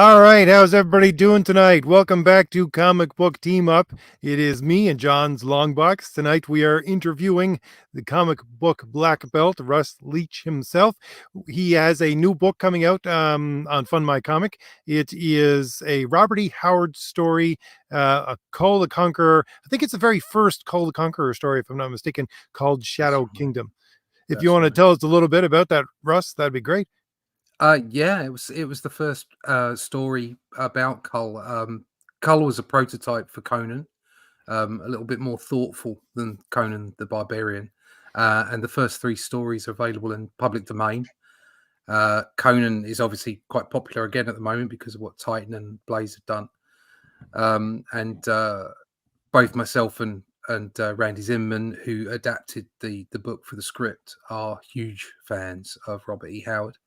All right, how's everybody doing tonight? Welcome back to Comic Book Team Up. It is me and John's Longbox. Tonight we are interviewing the comic book black belt, Russ Leach himself. He has a new book coming out on Fund My Comic. It is a Robert E. Howard story, a Kull the Conqueror. I think it's the very first Kull the Conqueror story, if I'm not mistaken, called That's Shadow right. Kingdom. If you That's want to right. tell us a little bit about that, Russ, that'd be great. Yeah, it was the first story about Kull. Kull was a prototype for Conan, a little bit more thoughtful than Conan the Barbarian, and the first three stories are available in public domain. Conan is obviously quite popular again at the moment because of what Titan and Blaze have done, and both myself and Randy Zimmerman, who adapted the book for the script, are huge fans of Robert E. Howard.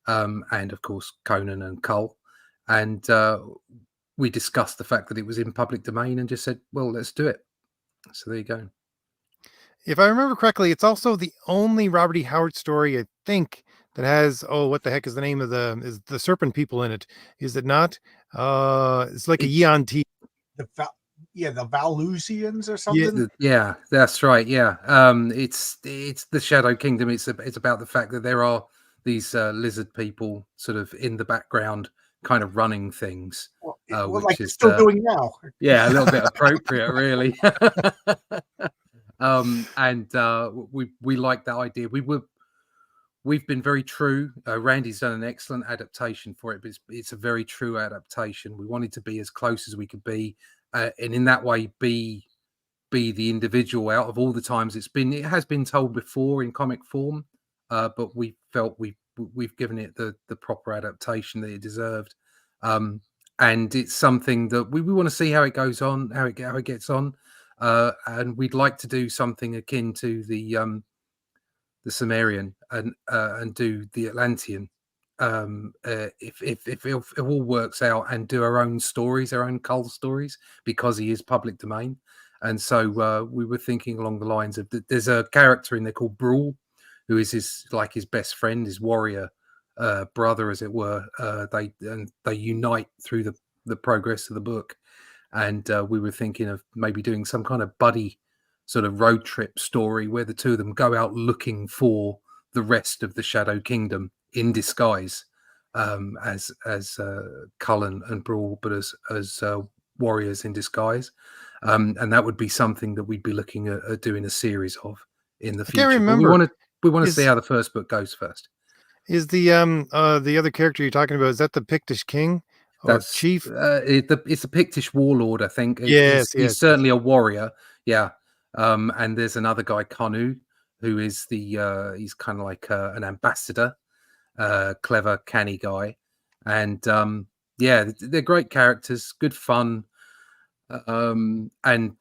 And of course Conan and Kull, and we discussed the fact that it was in public domain and just said, "Well, let's do it." So there you go. If I remember correctly, it's also the only Robert E. Howard story, I think, that has what the heck is the name of the serpent people in it? Is it not? It's like a It's Yeon T. the the Valusians or Yeah, something. yeah, that's right. Yeah, it's the Shadow Kingdom. It's about the fact that there are these lizard people sort of in the background, kind of running things, Well, like which they're is still doing now. yeah, a little bit appropriate, really. And we like that idea. We've been very true. Randy's done an excellent adaptation for it, but it's a very true adaptation. We wanted to be as close as we could be, and in that way, be the individual. Out of all the times it has been told before in comic form, but we felt we've given it the proper adaptation that it deserved. And it's something that we want to see how it goes on, how it gets on, and we'd like to do something akin to the Sumerian and do the Atlantean, if it all works out, and do our own stories, our own Kull stories, because he is public domain. And so we were thinking along the lines of there's a character in there called Brawl, who is his best friend, his warrior brother, as it were. They unite through the progress of the book, and we were thinking of maybe doing some kind of buddy sort of road trip story where the two of them go out looking for the rest of the Shadow Kingdom in disguise, as Cullen and Brawl, but as warriors in disguise. And that would be something that we'd be looking at doing a series of in the I can't future. But remember. we want to see Is how the first book goes first. is the other character you're talking about? Is that the Pictish king or That's chief? it's a Pictish warlord, I think. Yes, He's yes, yes. certainly a warrior, yeah. And there's another guy, Kanu, who is he's kind of like an ambassador, clever, canny guy, and yeah, they're great characters, good fun. And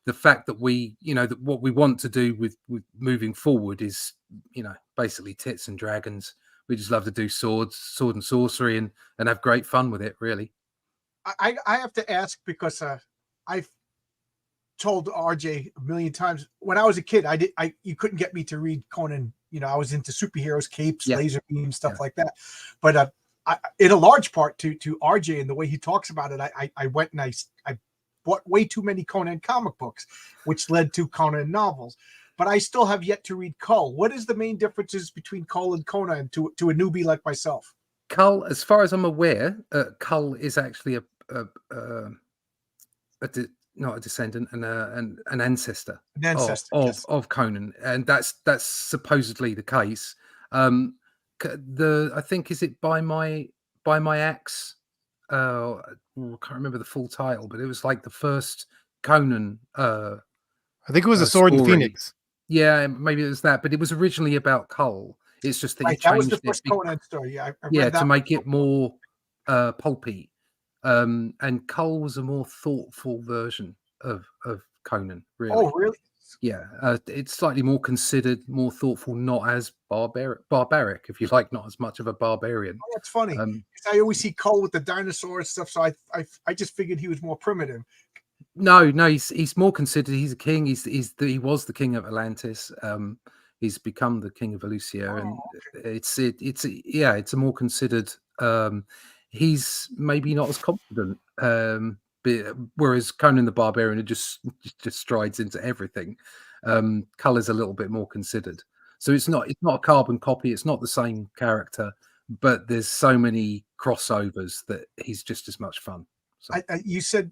the fact that that what we want to do with moving forward is, basically tits and dragons. We just love to do sword and sorcery, and have great fun with it, really. I have to ask because I've told RJ a million times when I was a kid, you couldn't get me to read Conan. I was into superheroes, capes, Yeah. laser beams, stuff Yeah. like that. But in a large part to RJ and the way he talks about it, I went and I bought way too many Conan comic books, which led to Conan novels. But I still have yet to read Kull. What is the main differences between Kull and Conan to a newbie like myself? Kull, as far as I'm aware, Kull is actually not a descendant, and an ancestor, An ancestor, yes. of Conan, and that's supposedly the case. I think, is it by my axe? I can't remember the full title, but it was like the first Conan I think it was a Sword and story. Phoenix. Yeah, maybe it was that, but it was originally about Kull. It's just that he Right, that was changed the first Conan story. Yeah, I yeah, read that to make one. it more pulpy. And Kull was a more thoughtful version of Conan, really. Oh, really? Yeah, it's slightly more considered, more thoughtful, not as barbaric, if you like, not as much of a barbarian. Oh, that's funny. I always see Kull with the dinosaur stuff, so I just figured he was more primitive. No, he's more considered. He's a king. He was the king of Atlantis. He's become the king of Elusia, and okay. it's a more considered. he's maybe not as confident. Whereas Conan the Barbarian just strides into everything. Color's a little bit more considered. So it's not a carbon copy. It's not the same character, but there's so many crossovers that he's just as much fun. So. You said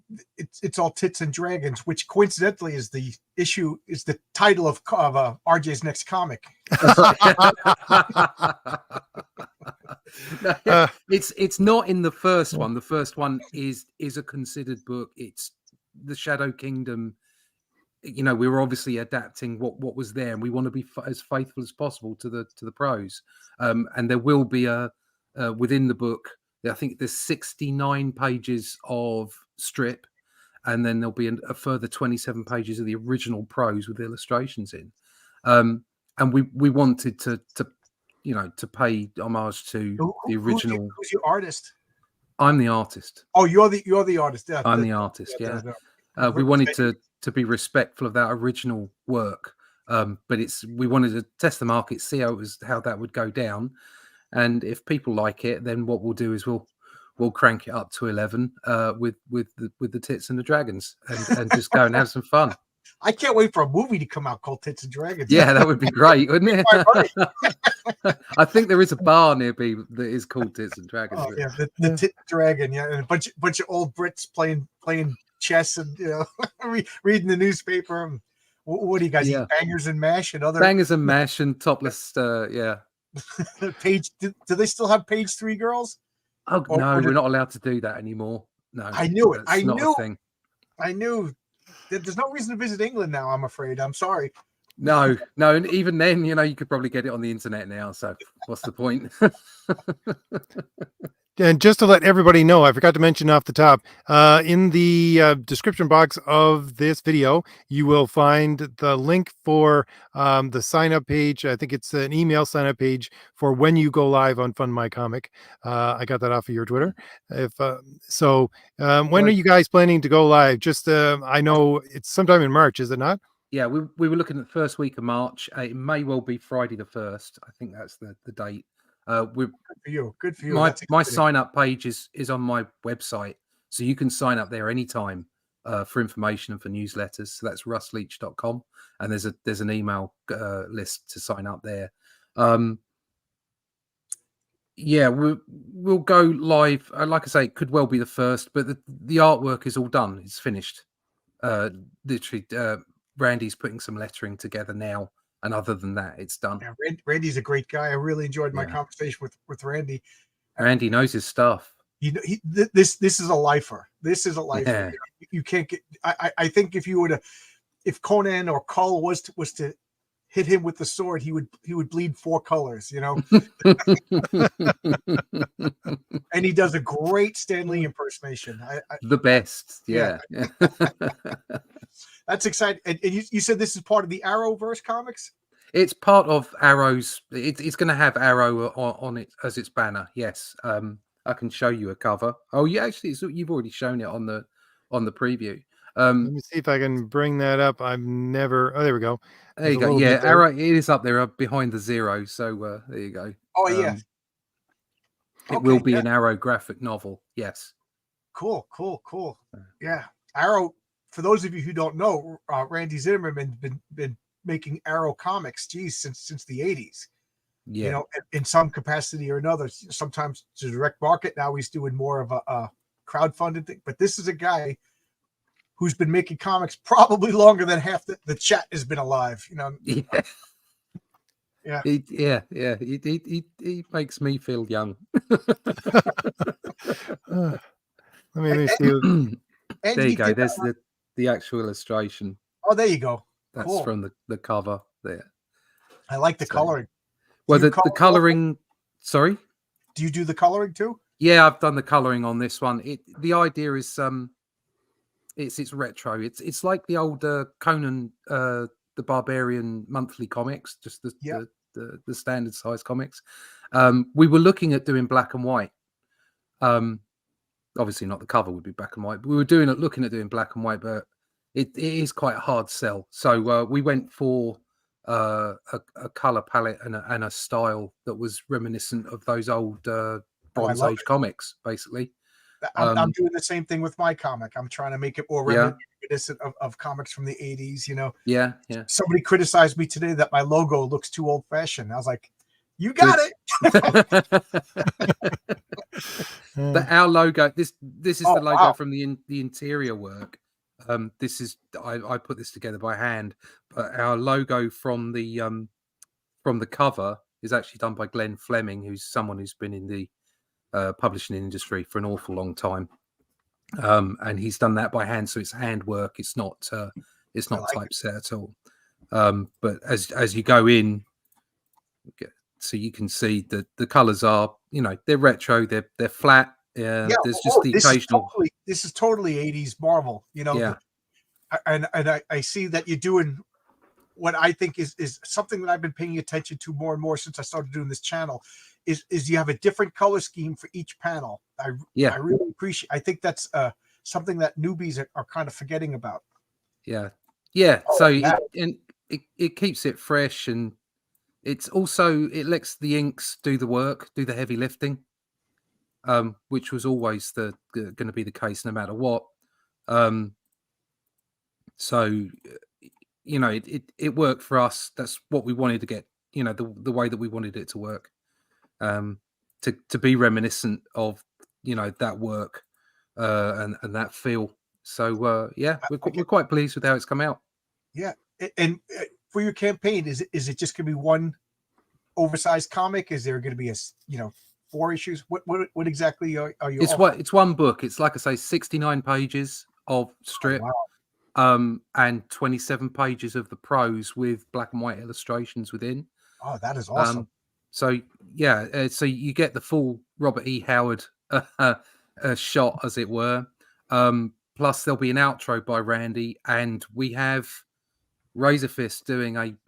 it's all tits and dragons, which coincidentally is the title of RJ's next comic. No, it's not in the first one. The first one is a considered book. It's the Shadow Kingdom. You know, we were obviously adapting what was there, and we want to be as faithful as possible to the prose. And there will be within the book, I think there's 69 pages of strip, and then there'll be a further 27 pages of the original prose with illustrations in. And we wanted to pay homage to the original. Who's your artist? I'm the artist. Oh, you're the artist. Yeah, I'm the artist. Yeah. We wanted to be respectful of that original work, but we wanted to test the market, see how that would go down. And if people like it, then what we'll do is we'll crank it up to 11 with the tits and the dragons, and just go and have some fun. I can't wait for a movie to come out called Tits and Dragons. Yeah, that would be great, wouldn't it? I think there is a bar near me that is called Tits and Dragons. Oh, yeah, the Tit Dragon, yeah, and a bunch of old Brits playing chess and reading the newspaper. What do you guys eat? Bangers and mash and other bangers and mash and topless. Yeah. Page. Do they still have Page 3 girls? Oh no, we're not allowed to do that anymore. No, I knew it. I knew. There's no reason to visit England now. I'm afraid. I'm sorry. No. And even then, you could probably get it on the internet now. So what's the point? And just to let everybody know, I forgot to mention off the top, in the description box of this video, you will find the link for the sign-up page. I think it's an email sign-up page for when you go live on Fund My Comic. I got that off of your Twitter. When are you guys planning to go live? Just I know it's sometime in March, is it not? Yeah, we were looking at the first week of March. It may well be Friday the 1st. I think that's the date. Good for you. My sign up page is on my website, so you can sign up there anytime for information and for newsletters. So that's russleach.com, and there's an email list to sign up there. We'll go live. Like I say, it could well be the 1st, but the artwork is all done. It's finished. Literally, Randy's putting some lettering together now. And other than that, it's done. Yeah, Randy's a great guy. I really enjoyed my conversation with Randy. Randy knows his stuff. This is a lifer. This is a lifer. Yeah. You can't get. I think if Conan or Kull was to hit him with the sword, he would bleed 4 colors. And he does a great Stan Lee impersonation. The best. Yeah. That's exciting. And you said this is part of the Arrowverse comics? It's part of Arrow's. It's going to have Arrow on it as its banner. Yes. I can show you a cover. Oh, yeah. Actually, you've already shown it on the preview. Let me see if I can bring that up. I've never. Oh, there we go. There you go. Yeah, Arrow. It is up there behind the 0. So there you go. Oh, yeah. It will be an Arrow graphic novel. Yes. Cool. Yeah. Arrow. For those of you who don't know, Randy Zimmerman's been making Arrow comics, since the 80s. Yeah. In some capacity or another. Sometimes to direct market. Now he's doing more of a crowdfunded thing. But this is a guy who's been making comics probably longer than half the chat has been alive. Yeah. He makes me feel young. Let me see. There you go. There's the actual illustration. Oh, there you go. That's cool. From the cover there. I like the coloring. Well, the coloring. Sorry. Do you do the coloring too? Yeah, I've done the coloring on this one. The idea is it's retro. It's like the old Conan the Barbarian monthly comics, just the standard size comics. We were looking at doing black and white. Obviously not the cover would be black and white, but we were looking at doing black and white, but it is quite a hard sell. So we went for a color palette and a style that was reminiscent of those old Bronze Age comics, basically. I'm doing the same thing with my comic. I'm trying to make it more reminiscent of comics from the 80s, you know. Yeah. Somebody criticized me today that my logo looks too old-fashioned. I was like, you got it. But our logo, this is the logo from the interior work. This is I put this together by hand, but our logo from the cover is actually done by Glenn Fleming, who's someone who's been in the publishing industry for an awful long time, and he's done that by hand, so it's handwork. It's not typeset at all. But as you go in, so you can see that the colors are, you know, they're retro, they're flat. There's just the occasional. This is totally 80s Marvel, you know. Yeah. And I see that you're doing what I think is something that I've been paying attention to more and more since I started doing this channel. Is you have a different color scheme for each panel. I really appreciate. I think that's something that newbies are kind of forgetting about. Yeah. So it keeps it fresh, and it's also, it lets the inks do the work, do the heavy lifting, which was always going to be the case no matter what. So, you know, it worked for us. That's what we wanted to get, you know, the way that we wanted it to work, to be reminiscent of, you know, that work and that feel. So, we're quite pleased with how it's come out. Yeah. And for your campaign, is it just going to be one oversized comic? Is there going to be 4 issues? What exactly are you? It's one book. It's, like I say, 69 pages of strip. Oh, wow. And 27 pages of the prose with black and white illustrations within. Oh, that is awesome. So you get the full Robert E. Howard shot, as it were. Plus there'll be an outro by Randy, and we have Razorfist doing an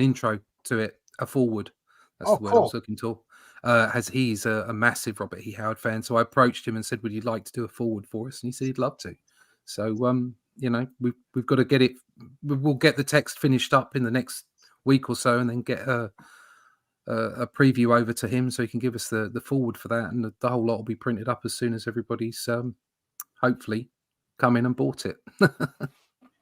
intro to it, a forward. That's the word I was looking for. As he's a massive Robert E. Howard fan, so I approached him and said, "Would you like to do a forward for us?" And he said he'd love to. So, you know, we've got to get it. We'll get the text finished up in the next week or so, and then get a preview over to him so he can give us the forward for that, and the whole lot will be printed up as soon as everybody's hopefully come in and bought it.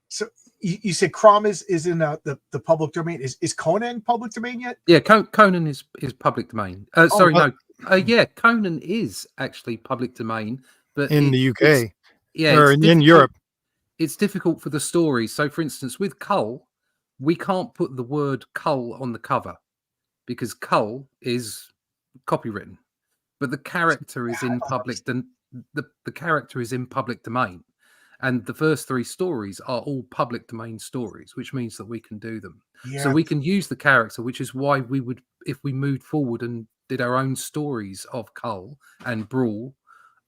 So you said Crom is in the public domain. Is Conan public domain yet? Yeah, Conan is public domain. Conan is actually public domain, but in the UK, or in Europe, it's difficult for the stories. So, for instance, with Kull, we can't put the word Kull on the cover because Kull is copywritten, but the character is in public. The character is in public domain. And the first 3 stories are all public domain stories, which means that we can do them. Yeah. So we can use the character, which is why we would, if we moved forward and did our own stories of Kull and Brawl,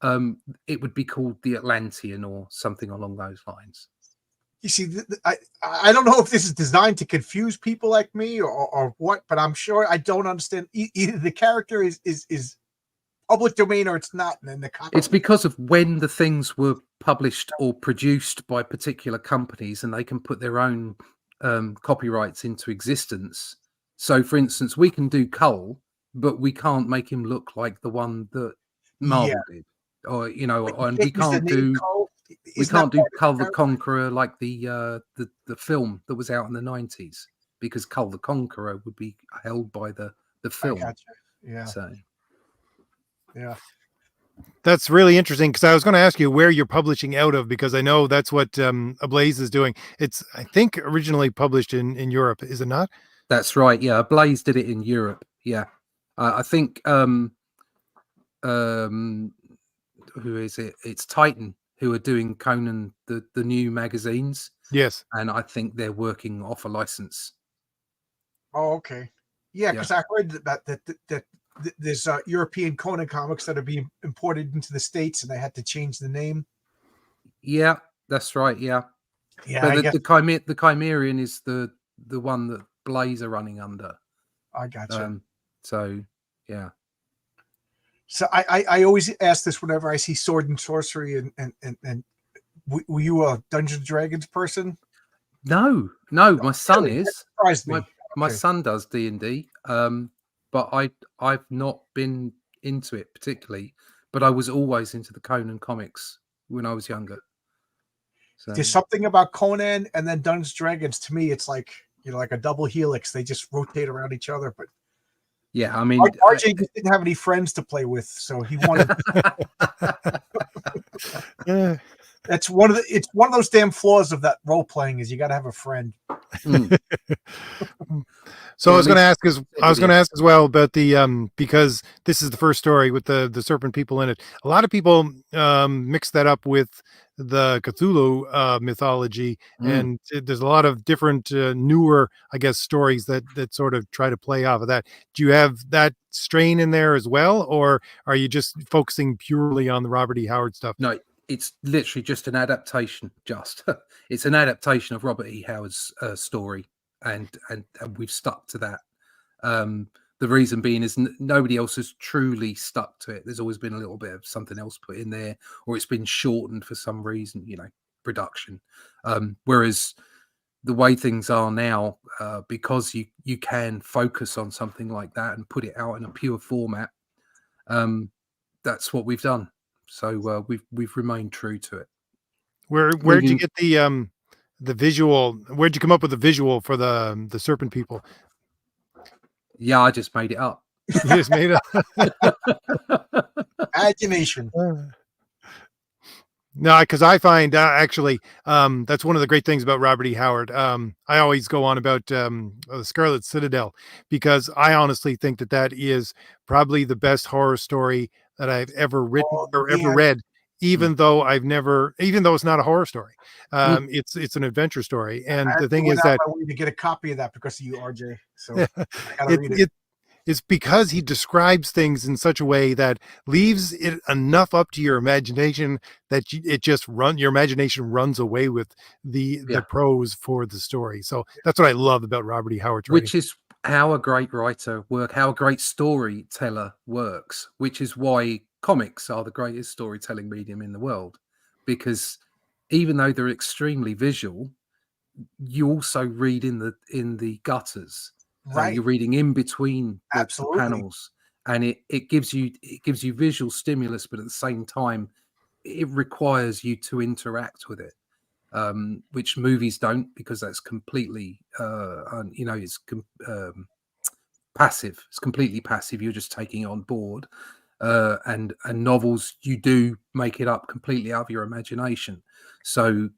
it would be called the Atlantean or something along those lines. You see, I don't know if this is designed to confuse people like me or what, but I'm sure I don't understand. Either the character is public domain or it's not. And then it's because of when the things were published or produced by particular companies, and they can put their own copyrights into existence. So, for instance, we can do Kull, but we can't make him look like the one that Marvel did, or and we can't do Kull the Conqueror like the film that was out in the 90s, because Kull the Conqueror would be held by the film. Yeah. So. Yeah, that's really interesting, because I was going to ask you where you're publishing out of, because I know that's what Ablaze is doing. It's, I think, originally published in Europe, is it not? That's right. Yeah, Ablaze did it in Europe. Yeah, I think who is it? It's Titan who are doing Conan the new magazines. Yes, and I think they're working off a license. Oh, okay. Yeah, because I heard that there's European Conan comics that are being imported into the States, and they had to change the name. Yeah, that's right. Yeah, yeah. But the Chimerian is the one that Blaze are running under. I gotcha. So yeah. So I always ask this whenever I see sword and sorcery, and were you a Dungeons and Dragons person? No. My son is. That surprised me. My son does D&D, but I've not been into it particularly. But I was always into the Conan comics when I was younger. So there's something about Conan and then Dungeons and Dragons. To me, it's like, you know, like a double helix. They just rotate around each other. But yeah, I mean, RJ just didn't have any friends to play with, so he wanted. It's one of those damn flaws of that role playing is you got to have a friend. So I was going to ask as well about the because this is the first story with the serpent people in it. A lot of people mix that up with the Cthulhu mythology, and there's a lot of different newer, I guess, stories that sort of try to play off of that. Do you have that strain in there as well, or are you just focusing purely on the Robert E. Howard stuff? No, it's literally just an adaptation. It's an adaptation of Robert E. Howard's story. And we've stuck to that. The reason being is nobody else has truly stuck to it. There's always been a little bit of something else put in there, or it's been shortened for some reason, you know, production. Whereas the way things are now, because you can focus on something like that and put it out in a pure format, that's what we've done. So we've remained true to it. Where did you get the visual? Where'd you come up with the visual for the serpent people? Yeah, I just made it up. You just made it up. Imagination. No, because I find actually that's one of the great things about Robert E. Howard. I always go on about the Scarlet Citadel because I honestly think that is probably the best horror story that I've ever written or ever read. Even though it's not a horror story, it's an adventure story. And the thing is that I went to get a copy of that because of you, RJ. So I gotta read it. It's because he describes things in such a way that leaves it enough up to your imagination that your imagination runs away with the prose for the story. So that's what I love about Robert E. Howard's writing. Which is how a great writer how a great storyteller works, which is why comics are the greatest storytelling medium in the world, because even though they're extremely visual, you also read in the gutters. Right. You're reading in between the panels, and it gives you visual stimulus, but at the same time it requires you to interact with it, which movies don't, because that's completely it's passive. It's completely passive. You're just taking it on board. And novels, you do make it up completely out of your imagination. So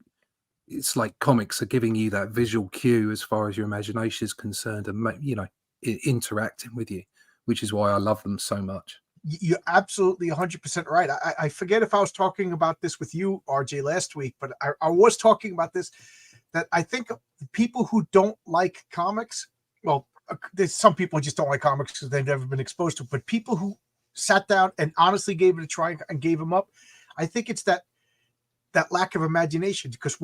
it's like comics are giving you that visual cue as far as your imagination is concerned, and interacting with you, which is why I love them so much. You're absolutely 100% right. I forget if I was talking about this with you, RJ, last week, but I was talking about this, that I think people who don't like comics, well, there's some people who just don't like comics because they've never been exposed to it, but people who sat down and honestly gave it a try and gave them up, I think it's that lack of imagination. Because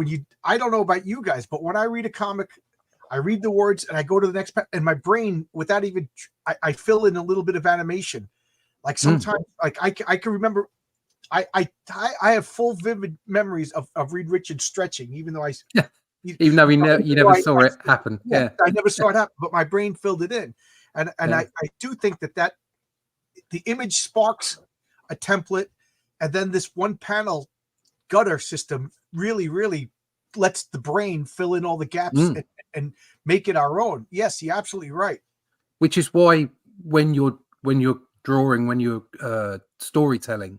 I don't know about you guys, but when I read a comic, I read the words and I go to the next and my brain, without even, I fill in a little bit of animation. Like sometimes, like I can remember, I have full vivid memories of Reed Richards stretching, even though you never saw it happen. Yeah, I never saw it happen, but my brain filled it in, and I do think that the image sparks a template, and then this one panel gutter system really lets the brain fill in all the gaps and make it our own. Yes, you're absolutely right. Which is why when you're drawing, when you're storytelling,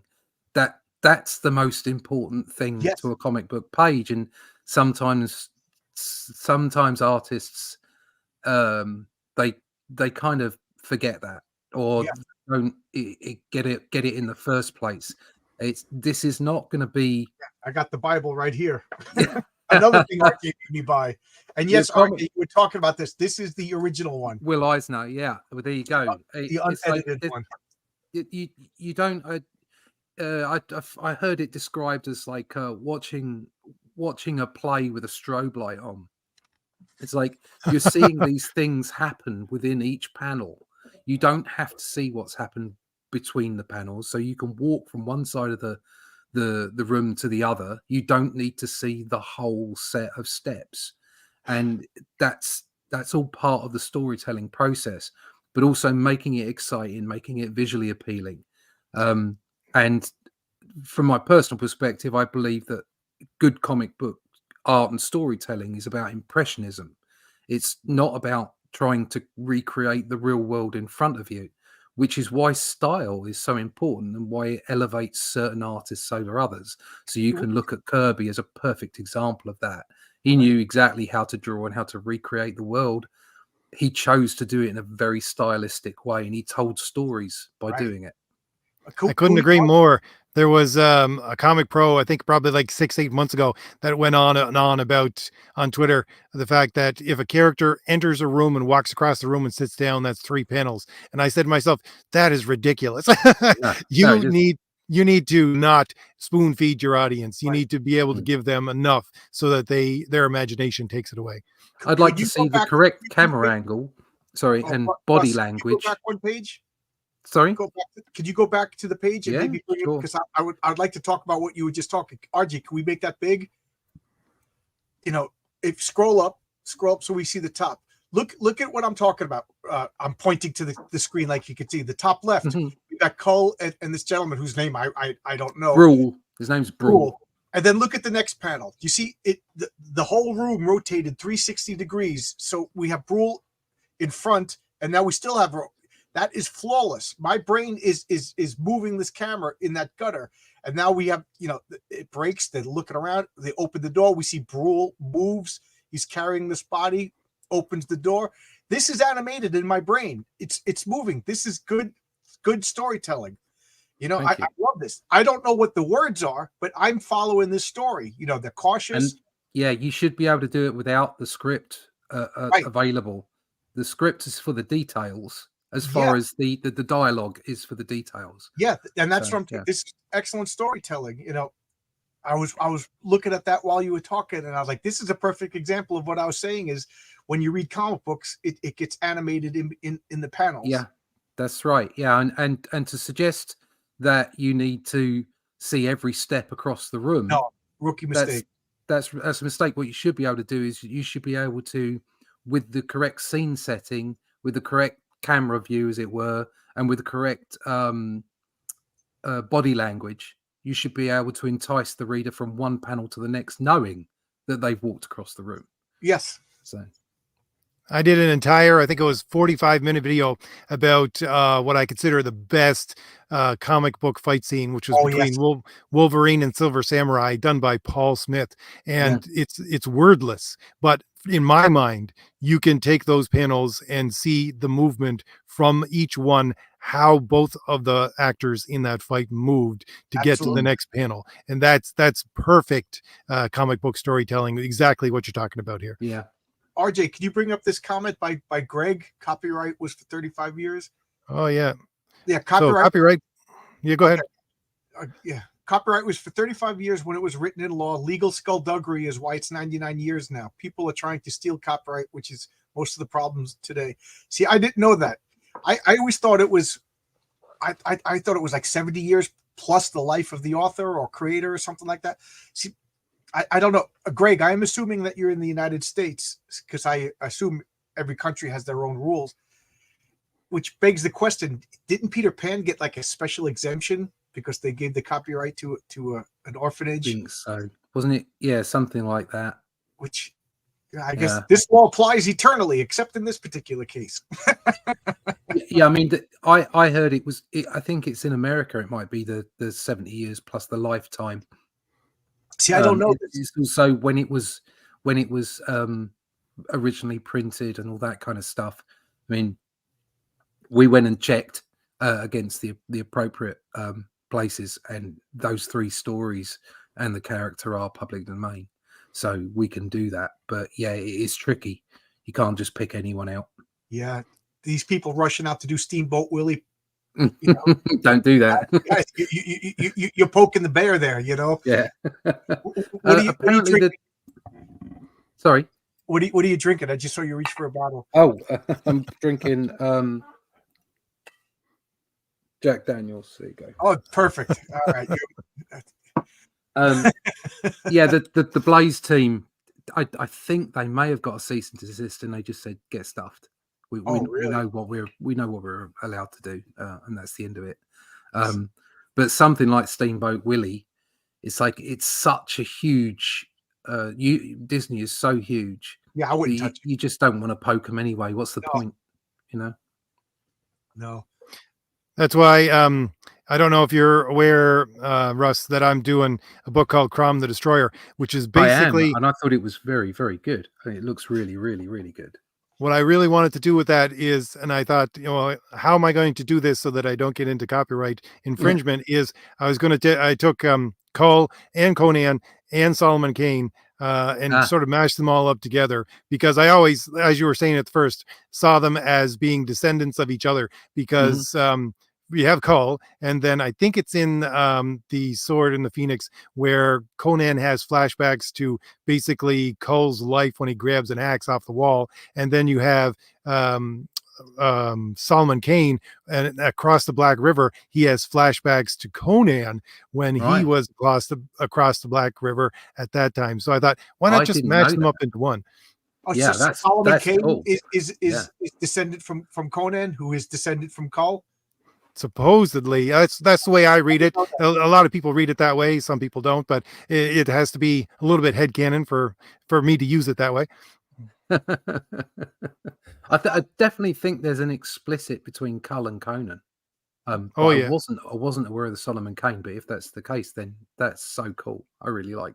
that's the most important thing to a comic book page. And sometimes artists they kind of forget that, or don't get it in the first place. This is not going to be. I got the Bible right here. Another thing RJ made me buy. And yes, RJ, we're talking about this. This is the original one. Will Eisner, yeah. Well, there you go. The unedited one. You don't. I heard it described as like watching a play with a strobe light on. It's like you're seeing these things happen within each panel. You don't have to see what's happened between the panels, so you can walk from one side of the room to the other. You don't need to see the whole set of steps, and that's that's all part of the storytelling process, but also making it exciting, making it visually appealing. And from my personal perspective, I believe that good comic book art and storytelling is about impressionism. It's not about trying to recreate the real world in front of you, which is why style is so important and why it elevates certain artists over others. So you can look at Kirby as a perfect example of that. He knew exactly how to draw and how to recreate the world. He chose to do it in a very stylistic way, and he told stories by doing it. I couldn't agree more. There was a Comic Pro, I think probably like 6-8 months ago, that went on and on about on Twitter the fact that if a character enters a room and walks across the room and sits down, that's 3 panels. And I said to myself, that is ridiculous. You need to not spoon feed your audience. You need to be able to give them enough so that their imagination takes it away. I'd like to see the correct camera angle, and body language. Go back one page. Sorry, could you go back to the page and maybe bring sure. it, because I'd like to talk about what you were just talking. RJ, can we make that big? If scroll up so we see the top. Look at what I'm talking about. I'm pointing to the screen like you can see. The top left, we got Kull and this gentleman whose name I don't know. Brule. His name's Brule. And then look at the next panel. You see it. The whole room rotated 360 degrees. So we have Brule in front, and now we still have. That is flawless. My brain is moving this camera in that gutter. And now we have, it breaks. They're looking around. They open the door. We see Brule moves. He's carrying this body, opens the door. This is animated in my brain. It's moving. This is good storytelling. I love this. I don't know what the words are, but I'm following this story. They're cautious. And you should be able to do it without the script available. The script is for the details. As far as the dialogue is for the details. Yeah, and that's this is excellent storytelling. I was looking at that while you were talking, and I was like, this is a perfect example of what I was saying is when you read comic books, it gets animated in the panels. Yeah, that's right. Yeah, and to suggest that you need to see every step across the room. No, rookie mistake. That's a mistake. What you should be able to do is you should be able to, with the correct scene setting, with the correct camera view, as it were, and with the correct body language, you should be able to entice the reader from one panel to the next, knowing that they've walked across the room. Yes. So I did an entire, I think it was 45-minute video about what I consider the best comic book fight scene, which was between Wolverine and Silver Samurai, done by Paul Smith. And it's wordless, but in my mind, you can take those panels and see the movement from each one, how both of the actors in that fight moved to get to the next panel. And that's perfect comic book storytelling, exactly what you're talking about here. Yeah. RJ, can you bring up this comment by Greg? Copyright was for 35 years. Oh, yeah. Yeah, copyright. Yeah, go ahead. Copyright was for 35 years when it was written in law. Legal skullduggery is why it's 99 years now. People are trying to steal copyright, which is most of the problems today. See, I didn't know that. I always thought it was, I thought it was like 70 years plus the life of the author or creator or something like that. See, I don't know. Greg, I'm assuming that you're in the United States because I assume every country has their own rules, which begs the question, didn't Peter Pan get like a special exemption because they gave the copyright to an orphanage? I think so. Wasn't it? Yeah, something like that. Which I guess this law applies eternally, except in this particular case. Yeah, I mean, I heard it was, I think it's in America, it might be the 70 years plus the lifetime. See, I don't know. It's also when it was originally printed and all that kind of stuff. I mean, we went and checked against the appropriate places, and those 3 stories and the character are public domain, so we can do that. But yeah, it is tricky. You can't just pick anyone out. Yeah, these people rushing out to do Steamboat Willie. Don't do that. You're poking the bear there, Yeah. What are you drinking? Sorry. What are you drinking? I just saw you reach for a bottle. Oh, I'm drinking Jack Daniels. There you go. Oh, perfect. All right. Yeah, the Blaze team I think they may have got a cease and desist, and they just said get stuffed. We really? know what we're allowed to do, and that's the end of it. But something like Steamboat Willie, it's like it's such a huge. Disney is so huge. Yeah, I wouldn't touch it. You just don't want to poke them anyway. What's the point? You know. No. That's why I don't know if you're aware, Russ, that I'm doing a book called Crom the Destroyer, which is basically. I am, and I thought it was very, very good. It looks really, really, really good. What I really wanted to do with that is, and I thought, how am I going to do this so that I don't get into copyright infringement? Is I was going to, I took Kull and Conan and Solomon Kane and sort of mashed them all up together, because I always, as you were saying at first, saw them as being descendants of each other, because we have Kull, and then I think it's in the Sword and the Phoenix where Conan has flashbacks to basically Kull's life when he grabs an axe off the wall, and then you have Solomon Kane, and across the Black River he has flashbacks to Conan when he was across the Black River at that time. So I thought, why not just match them up into one? Oh, yeah, so Solomon Kane cool. is descended from Conan, who is descended from Kull. Supposedly, that's the way I read it. A lot of people read it that way. Some people don't, but it has to be a little bit headcanon for me to use it that way. I definitely think there's an explicit between Kull and Conan. I wasn't aware of the Solomon Kane, but if that's the case, then that's so cool. I really like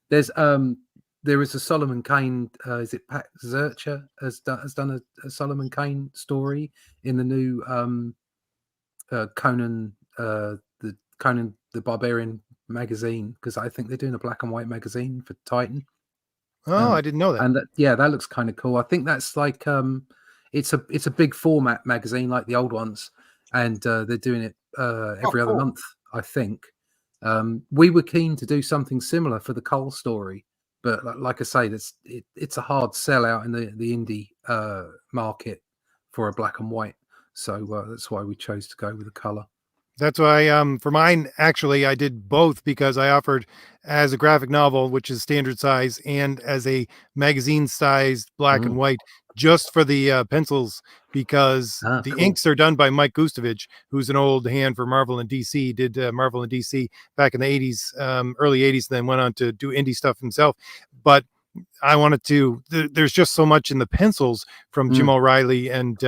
that. There is a Solomon Kane. Is it Pat Zurcher has done a Solomon Kane story in the new Conan the Barbarian magazine, because I think they're doing a black and white magazine for Titan. I didn't know that. And that looks kind of cool. I think that's like it's a big format magazine like the old ones, and they're doing it every other month, I think. We were keen to do something similar for the Kull story, but like I say, it's a hard sell out in the indie market for a black and white. So that's why we chose to go with the color. That's why for mine, actually, I did both, because I offered as a graphic novel, which is standard size, and as a magazine sized black and white, just for the pencils, because the inks are done by Mike Gustovich, who's an old hand for Marvel and DC, did Marvel and DC back in the 80s, early 80s, then went on to do indie stuff himself. But I wanted to, there's just so much in the pencils from Jim O'Reilly and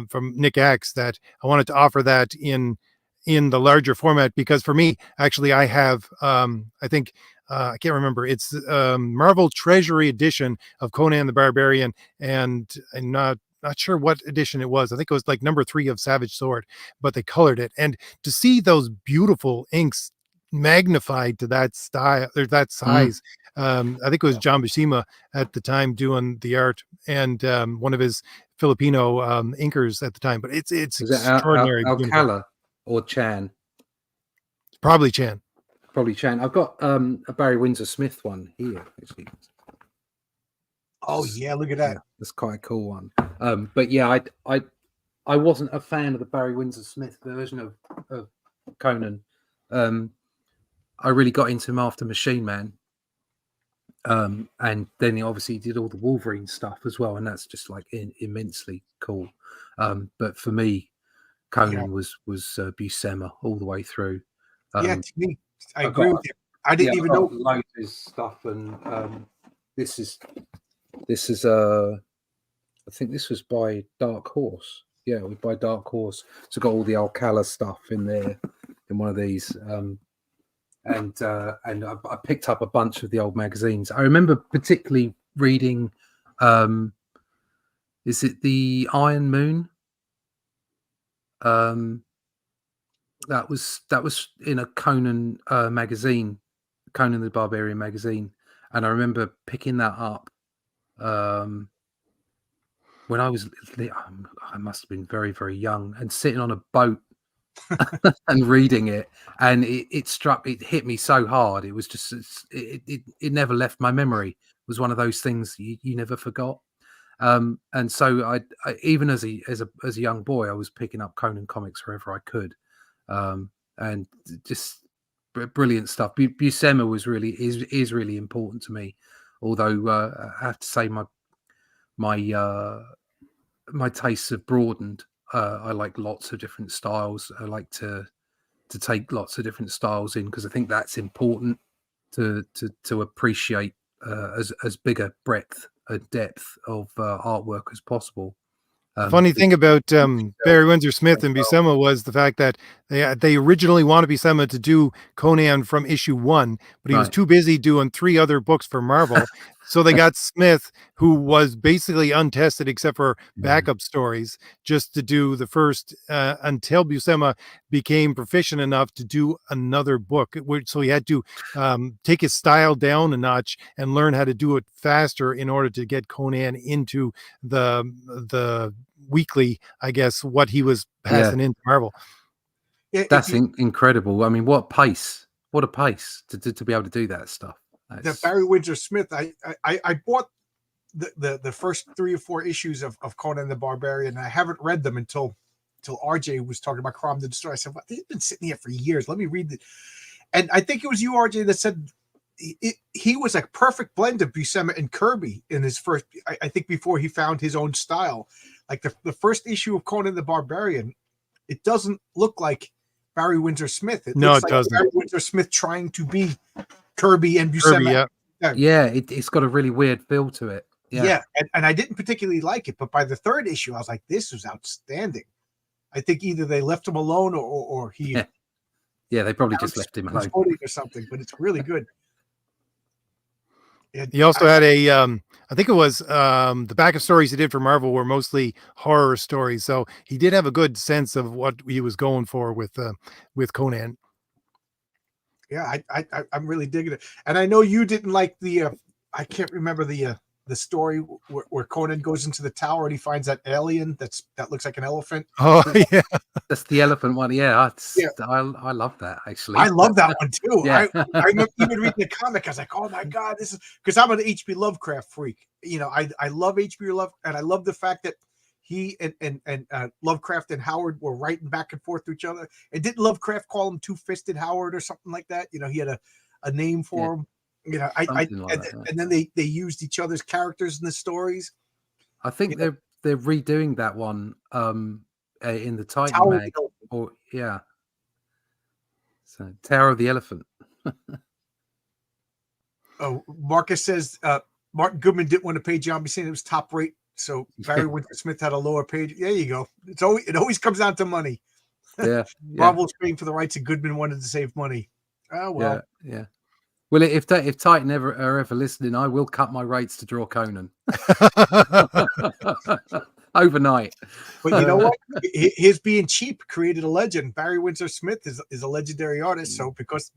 from Nick Axe that I wanted to offer that in the larger format, because for me, actually, I have I think I can't remember, it's Marvel Treasury edition of Conan the Barbarian, and I'm not sure what edition it was. I think it was like number 3 of Savage Sword, but they colored it, and to see those beautiful inks magnified to that style or that size. I think it was John Buscema at the time doing the art, and one of his Filipino inkers at the time. But it's extraordinary. Alcala or Chan? Probably Chan. Probably Chan. I've got a Barry Windsor Smith one here, actually. Oh yeah, look at that. Yeah, that's quite a cool one. But yeah, I wasn't a fan of the Barry Windsor Smith version of Conan. I really got into him after Machine Man. And then he obviously did all the Wolverine stuff as well, and that's just like immensely cool. But for me, Conan was Buscema all the way through. To me, I agree with you. I didn't even know loads of his stuff, and this is I think this was by Dark Horse. Yeah, it was by Dark Horse. So got all the Alcala stuff in there in one of these. And I picked up a bunch of the old magazines. I remember particularly reading, is it the Iron Moon? That was in a Conan magazine, Conan the Barbarian magazine, and I remember picking that up when I must have been very, very young, and sitting on a boat and reading it, and it hit me so hard. It was just it never left my memory. It was one of those things you never forgot. And so I even as a young boy, I was picking up Conan comics wherever I could, and just brilliant stuff. Buscema was really is really important to me. Although I have to say my tastes have broadened. I like lots of different styles. I like to take lots of different styles in, because I think that's important to appreciate as big a breadth and depth of artwork as possible. The funny thing about Barry Windsor Smith and Buscema was the fact that they originally wanted Buscema to do Conan from issue 1, but he was too busy doing 3 other books for Marvel. So they got Smith, who was basically untested except for backup stories, just to do the first until Buscema became proficient enough to do another book. So he had to take his style down a notch and learn how to do it faster in order to get Conan into the weekly, I guess, what he was passing into Marvel. That's incredible. I mean, what a pace to be able to do that stuff. The Barry Windsor Smith, I bought the first 3 or 4 issues of Conan the Barbarian, and I haven't read them until RJ was talking about Crom the Destroyer. I said, well, they've been sitting here for years. Let me read it. And I think it was you, RJ, that said he was a perfect blend of Buscema and Kirby in his first, I think, before he found his own style. Like the first issue of Conan the Barbarian, it doesn't look like Barry Windsor Smith. It looks like doesn't. Barry Windsor Smith trying to be Kirby and Buscema. It's got a really weird feel to it. And I didn't particularly like it, but by the 3rd issue, I was like, this was outstanding. I think either they left him alone or he... they probably just left him alone. Or something, but it's really good. He also had I think it was the backup stories he did for Marvel were mostly horror stories, so he did have a good sense of what he was going for with Conan. Yeah, I'm really digging it, and I know you didn't like the I can't remember the story where Conan goes into the tower and he finds that alien that looks like an elephant. Oh yeah, that's the elephant one. I love that, actually. I love that one too. Yeah. I remember even reading the comic. I was like, oh my god, this is, because I'm an H.P. Lovecraft freak. You know, I love H.P. Love, and I love the fact that he and Lovecraft and Howard were writing back and forth to each other. And didn't Lovecraft call him Two-Fisted Howard or something like that? You know, he had a name for him. You know, and then they used each other's characters in the stories. I think they're redoing that one in the Titan mag, so Tower of the Elephant. Oh, Marcus says Martin Goodman didn't want to pay John Buscema. It was top rate, so Barry Windsor Smith had a lower page. There you go. It always comes down to money. Marvel's paying for the rights, and Goodman wanted to save money. Oh well. Yeah. Well, if Titan are ever listening, I will cut my rates to draw Conan overnight. But you know what? His being cheap created a legend. Barry Windsor Smith is a legendary artist. So because of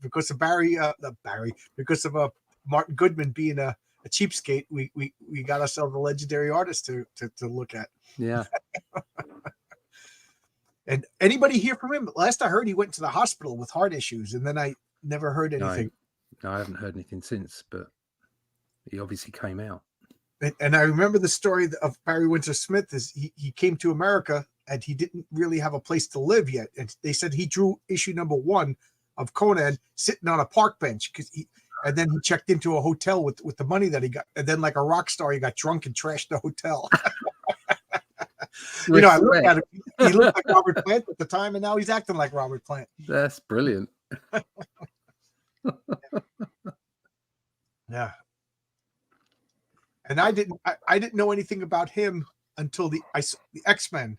because of Martin Goodman being a cheapskate, we got ourselves a legendary artist to look at. Yeah. And anybody hear from him? Last I heard, he went to the hospital with heart issues, and then I never heard anything. No, I haven't heard anything since, but he obviously came out. And I remember the story of Barry Windsor Smith is he came to America and he didn't really have a place to live yet. And they said he drew issue number 1 of Conan sitting on a park bench and then he checked into a hotel with the money that he got. And then, like a rock star, he got drunk and trashed the hotel. You know, I looked at him. He looked like Robert Plant at the time, and now he's acting like Robert Plant. That's brilliant. Yeah. And I didn't know anything about him until the X-Men.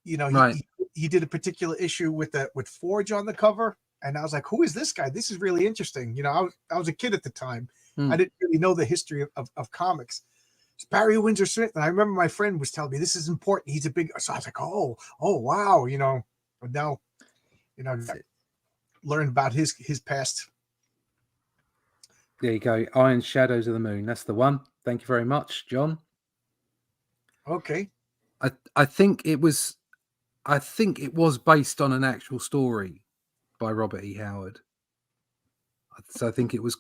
You know, he did a particular issue with Forge on the cover, and I was like, who is this guy? This is really interesting. You know, I was a kid at the time. I didn't really know the history of comics. It's Barry Windsor Smith, and I remember my friend was telling me this is important. He's a big, so I was like, oh wow, you know. But now, you know, learn about his past. There you go. Iron Shadows of the Moon. That's the one. Thank you very much, John. Okay. I think it was based on an actual story by Robert E. Howard. So I think it was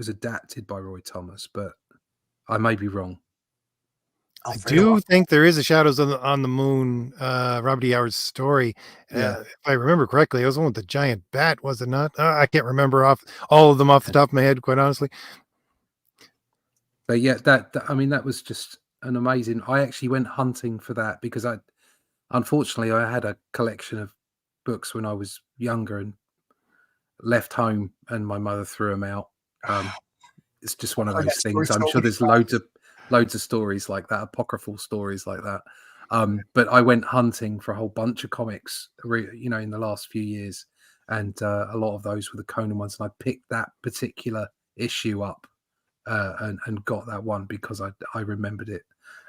adapted by Roy Thomas, but I may be wrong. I do think there is a Shadows on the Moon, Robert E. Howard's story. Yeah. If I remember correctly, it was the one with the giant bat, was it not? I can't remember all of them off the top of my head, quite honestly. But yeah, I mean, that was just an amazing. I actually went hunting for that because unfortunately, I had a collection of books when I was younger and left home, and my mother threw them out. It's just one of those things. I'm sure there's loads of stories like that, apocryphal stories like that. But I went hunting for a whole bunch of comics, in the last few years, and a lot of those were the Conan ones. And I picked that particular issue up and got that one because I remembered it.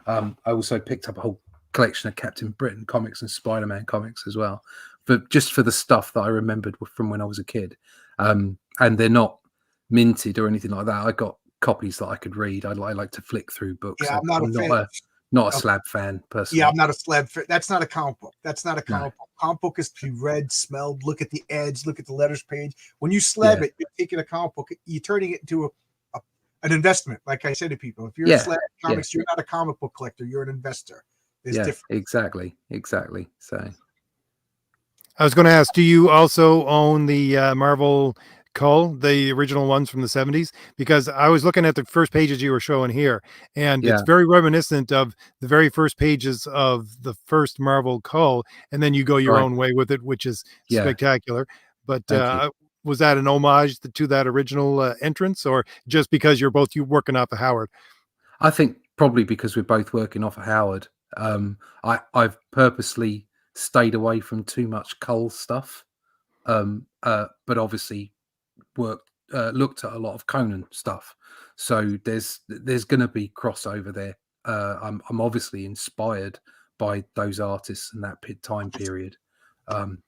I also picked up a whole collection of Captain Britain comics and Spider-Man comics as well, but just for the stuff that I remembered from when I was a kid. And they're not minted or anything like that. I got copies that I could read. I like to flick through books. Yeah, I'm not a slab fan personally. Yeah, I'm not a slab fan. That's not a comic book. That's not a comic book. Comic book is to be read, smelled, look at the edge, look at the letters page. When you slab it, you're taking a comic book, you're turning it into an investment. Like I said to people, if you're a slab comics, you're not a comic book collector, you're an investor. There's different. Exactly. So I was going to ask, do you also own the Marvel Kull, the original ones from the 70s? Because I was looking at the first pages you were showing here, and it's very reminiscent of the very first pages of the first Marvel Kull, and then you go your own way with it, which is spectacular. But was that an homage to that original entrance, or just because you're working off of Howard? I think probably because we're both working off of Howard. I've purposely stayed away from too much Kull stuff, but obviously looked at a lot of Conan stuff. So there's going to be crossover there. I'm obviously inspired by those artists and that time period.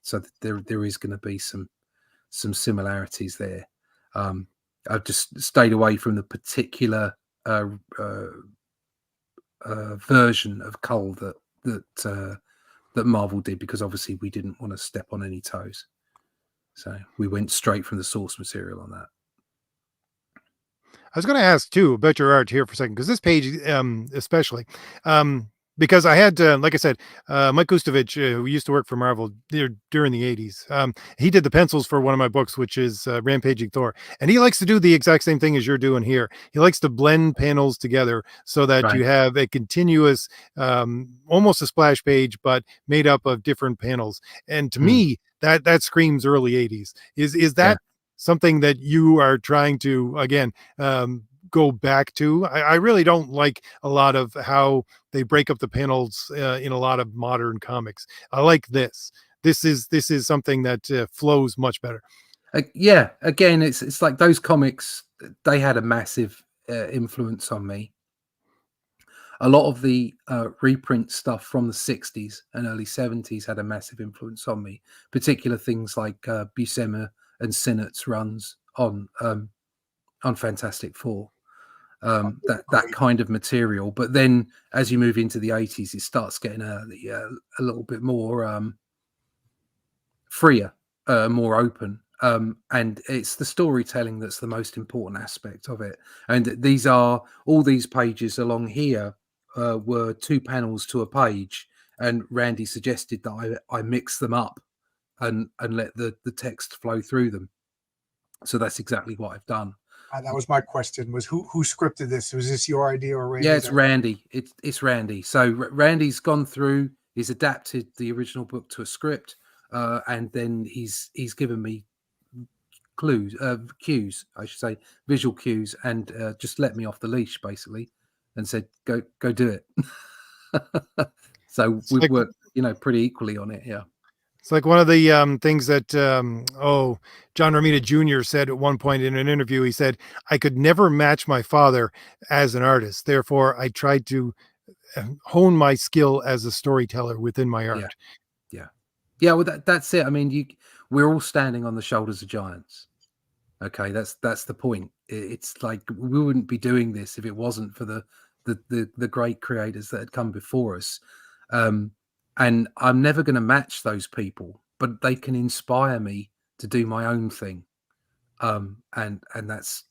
So there is going to be some similarities there. I've just stayed away from the particular version of Kull that Marvel did, because obviously we didn't want to step on any toes. So we went straight from the source material on that. I was going to ask too about your art here for a second, because this page, especially, because I had, like I said, Mike Gustovich, who used to work for Marvel during the 80s. He did the pencils for one of my books, which is Rampaging Thor. And he likes to do the exact same thing as you're doing here. He likes to blend panels together so that you have a continuous, almost a splash page, but made up of different panels. And to me, that screams early 80s. Is that something that you are trying to, again, go back to? I really don't like a lot of how they break up the panels in a lot of modern comics. I like this. This is something that flows much better. Again, it's like those comics, they had a massive influence on me. A lot of the reprint stuff from the 60s and early 70s had a massive influence on me. Particular things like Buscema and Sinnott's runs on Fantastic Four. That kind of material. But then as you move into the 80s, it starts getting a little bit more freer, more open. And it's the storytelling that's the most important aspect of it. And all these pages along here were 2 panels to a page. And Randy suggested that I mix them up and let the text flow through them. So that's exactly what I've done. That was my question: was who scripted this? Was this your idea or Randy's? Yeah, it's Randy. It's Randy. So Randy's gone through. He's adapted the original book to a script, and then he's given me cues, I should say, visual cues, and just let me off the leash basically, and said, "Go do it." So we've worked, pretty equally on it. Yeah. It's like one of the things that, John Romita Jr. said at one point in an interview. He said, I could never match my father as an artist. Therefore, I tried to hone my skill as a storyteller within my art. Yeah. Well, that's it. I mean, we're all standing on the shoulders of giants. Okay, that's the point. It's like we wouldn't be doing this if it wasn't for the great creators that had come before us. And I'm never going to match those people, but they can inspire me to do my own thing. And that's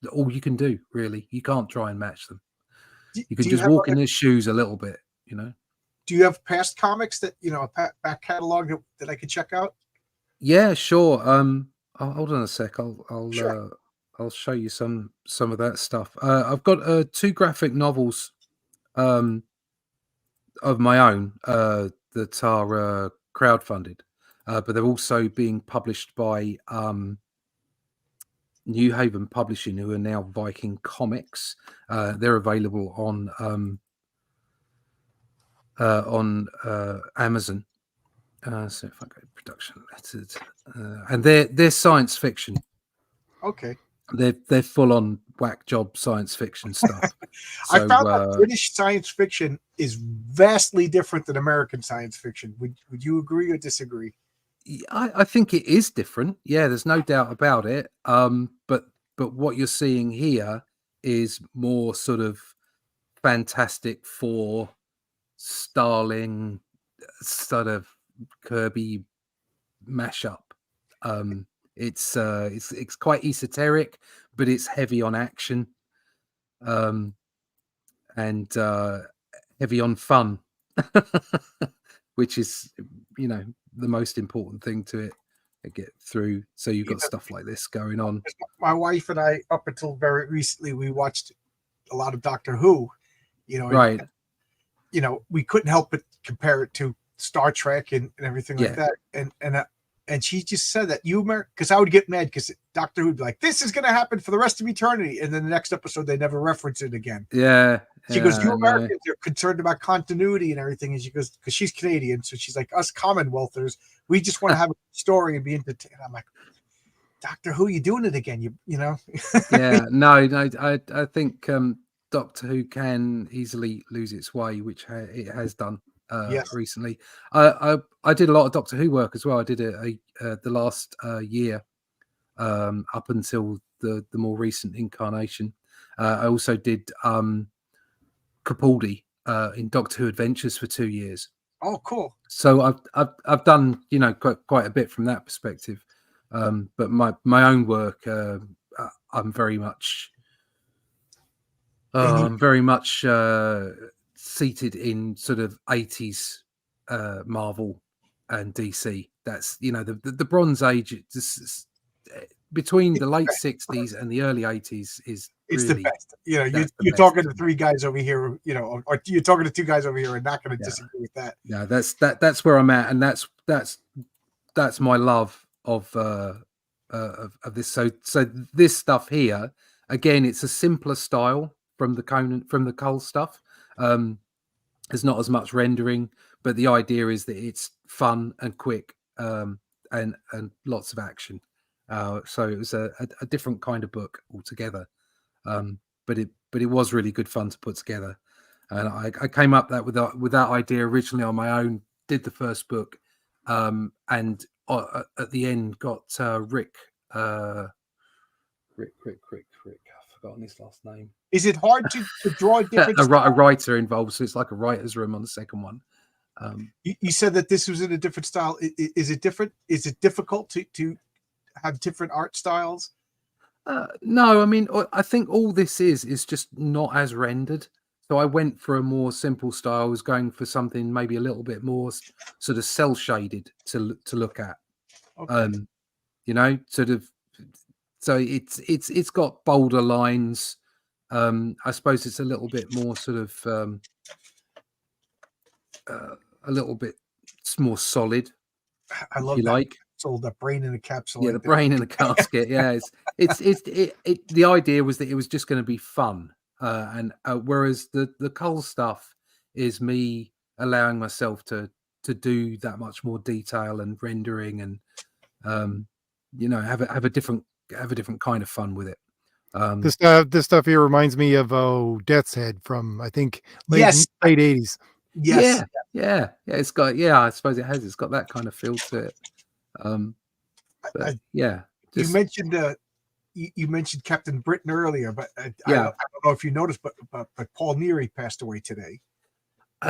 all you can do, really. You can't try and match them. You could do just have walk other- in his shoes a little bit, you know. Do you have past comics that a back catalog that I could check out? Yeah, sure. Hold on a sec. Sure. I'll show you some of that stuff. I've got 2 graphic novels of my own that are crowdfunded, but they're also being published by New Haven Publishing, who are now Viking Comics. They're available on Amazon. So if I go production lettered, and they're science fiction. Okay. They're full on whack job science fiction stuff. I So found that British science fiction is vastly different than American science fiction. Would you agree or disagree? I think it is different. Yeah, there's no doubt about it. But what you're seeing here is more sort of Fantastic Four, Starling, sort of Kirby mashup. It's quite esoteric, but it's heavy on action, and heavy on fun, which is the most important thing to get through. So you've got stuff like this going on. My wife and I, up until very recently, we watched a lot of Doctor Who. Right. We couldn't help but compare it to Star Trek and everything like that. And she just said that because I would get mad because Doctor Who would be like, this is going to happen for the rest of eternity. And then the next episode, they never reference it again. Yeah. She goes, you Americans are concerned about continuity and everything. And she goes, because she's Canadian. So she's like, us Commonwealthers, we just want to have a story and be entertained. I'm like, Doctor Who, you doing it again? You know? Yeah. No, I think Doctor Who can easily lose its way, which it has done. Recently, I did a lot of Doctor Who work as well. I did the last year up until the more recent incarnation. I also did Capaldi in Doctor Who Adventures for 2 years. Oh, cool! So I've done quite a bit from that perspective. But my own work, I'm very much seated in sort of 80s Marvel and DC. That's the Bronze Age. Between the late 60s and the early 80s it's really the best. You're talking to 3 guys over here, or you're talking to 2 guys over here and not going to disagree with that. Yeah, that's where I'm at, and that's my love of this. So this stuff here, again, it's a simpler style from the Kull stuff. There's not as much rendering, but the idea is that it's fun and quick, and lots of action. So it was a different kind of book altogether, but it was really good fun to put together. And I came up with that idea originally on my own. Did the first book, and at the end got Rick. I've forgotten his last name. Is it hard to draw different? a writer involved, so it's like a writer's room on the second one. You said that this was in a different style. Is it different? Is it difficult to have different art styles? No, I mean, I think all this is just not as rendered. So I went for a more simple style. I was going for something maybe a little bit more sort of cell shaded to look at. Okay. Sort of. So it's got bolder lines. I suppose it's a little bit more sort of a little bit more solid. I love that. So the brain in a capsule. Yeah, the brain in a casket. Yeah, it's the idea was that it was just going to be fun, and whereas the Kull stuff is me allowing myself to do that much more detail and rendering and have a different kind of fun with it. This stuff here reminds me of Death's Head from I think late 80s. Yes. Yeah. It's got I suppose it has. It's got that kind of feel to it. You mentioned you mentioned Captain Britain earlier, but I don't know if you noticed, but Paul Neary passed away today.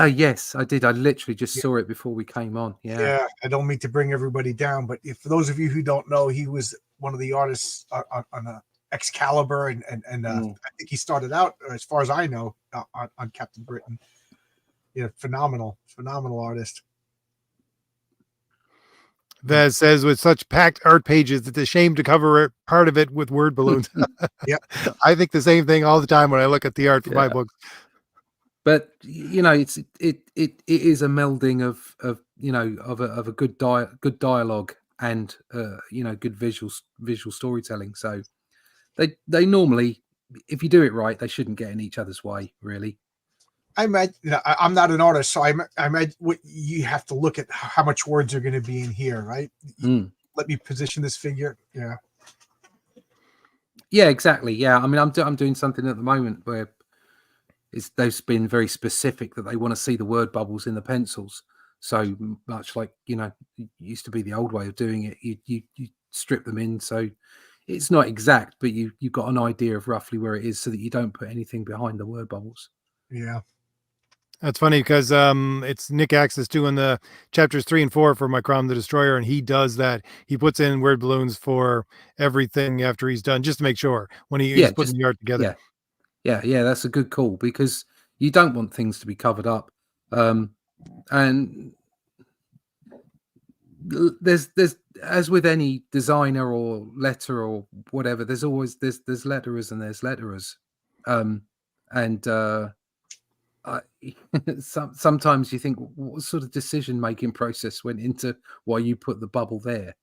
Yes, I did. I literally just saw it before we came on. Yeah. I don't mean to bring everybody down, but for those of you who don't know, he was one of the artists on Excalibur, and I think he started out, as far as I know, on Captain Britain. Yeah, phenomenal artist. That says with such packed art pages, it's a shame to cover part of it with word balloons. Yep. I think the same thing all the time when I look at the art for my books. But you know, it is a melding of a good dialogue and you know, good visual storytelling. So they normally, if you do it right, they shouldn't get in each other's way, really. I'm not an artist, so I imagine what you have to look at how much words are going to be in here, right? Let me position this figure. Yeah, exactly. Yeah, I mean, I'm doing something at the moment where they've been very specific that they want to see the word bubbles in the pencils. So much like, you know, it used to be the old way of doing it. You strip them in, so it's not exact, but you've got an idea of roughly where it is, so that you don't put anything behind the word bubbles. Yeah. That's funny because it's Nick Axis doing the chapters 3 and 4 for My Crown the Destroyer, and he does that. He puts in word balloons for everything after he's done, just to make sure when he's putting the art together. Yeah, that's a good call, because you don't want things to be covered up. And there's as with any designer or letter or whatever, there's always there's letterers and there's letterers. Sometimes you think, what sort of decision making process went into why you put the bubble there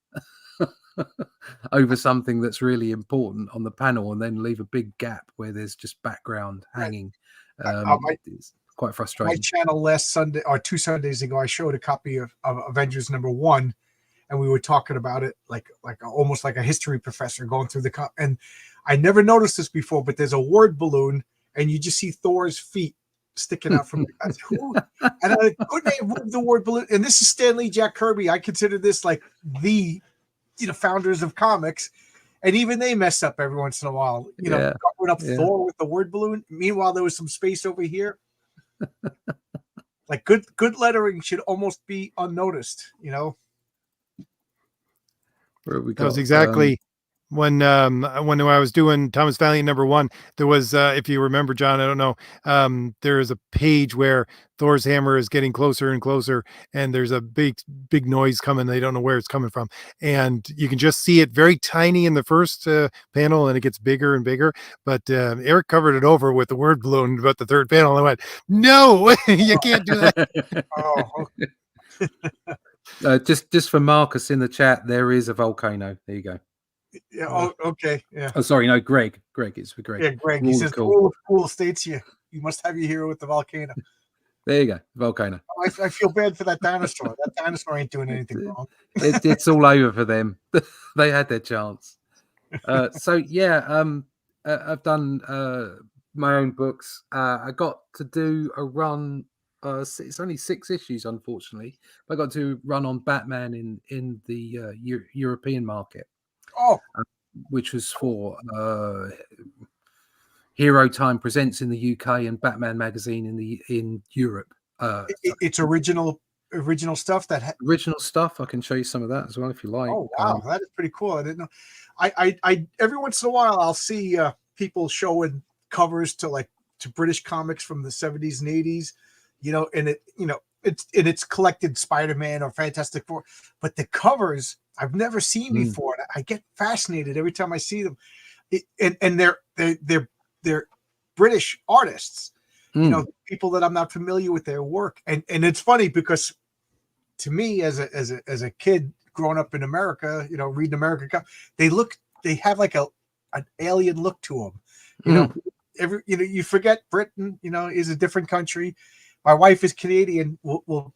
over something that's really important on the panel, and then leave a big gap where there's just background hanging. It's quite frustrating. My channel last Sunday or 2 Sundays ago, I showed a copy of Avengers #1, and we were talking about it like almost like a history professor going through and I never noticed this before, but there's a word balloon, and you just see Thor's feet sticking out from who? And I couldn't they move the word balloon? And this is Stan Lee, Jack Kirby. I consider this like the founders of comics, and even they mess up every once in a while. Covering up Thor with the word balloon. Meanwhile, there was some space over here. Like good lettering should almost be unnoticed. Where we That was exactly when I was doing Thomas Valiant #1, there was, if you remember, John, I don't know, there is a page where Thor's hammer is getting closer and closer, and there's a big noise coming. They don't know where it's coming from, and you can just see it very tiny in the first panel, and it gets bigger and bigger. But Eric covered it over with the word balloon about the third panel, and I went, "No, you can't do that." Just for Marcus in the chat, there is a volcano. There you go. Yeah. Oh, okay. Yeah. Oh, sorry. No, Greg. Greg, it's for Greg. Yeah, Greg. He says, "Cool states you must have your hero with the volcano." There you go, volcano. I feel bad for that dinosaur. That dinosaur ain't doing anything wrong. It's all over for them. They had their chance. So yeah, I've done my own books. I got to do a run. It's only 6 issues, unfortunately. But I got to run on Batman in the European market. Oh, which was for Hero Time Presents in the UK and Batman Magazine in Europe. It's original stuff. Original stuff. I can show you some of that as well if you like. Oh wow, that is pretty cool. I didn't know. I every once in a while I'll see people showing covers to British comics from the 70s and 80s, and it's collected Spider-Man or Fantastic Four, but the covers I've never seen before. I get fascinated every time I see them, and they're British artists, people that I'm not familiar with their work, and it's funny because to me as a kid growing up in America, reading American, they have like an alien look to them, you forget Britain, is a different country. My wife is Canadian. We'll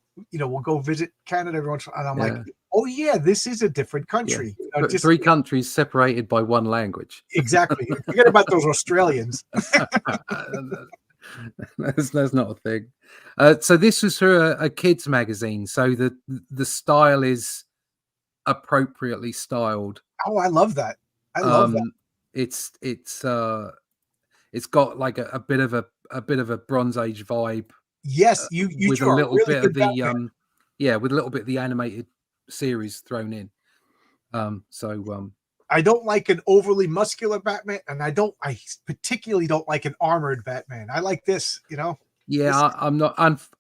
go visit Canada every once in a while, and I'm like, oh yeah, this is a different country. Yeah. 3 countries separated by 1 language. Exactly. Forget about those Australians. That's not a thing. So this was for a kids magazine. So the style is appropriately styled. Oh, I love that. I love that. It's got like a bit of a Bronze Age vibe. Yes, you with a little bit of the with a little bit of the animated series thrown in. I don't like an overly muscular Batman, and I particularly don't like an armored Batman. I like this, you know. Yeah, I'm not.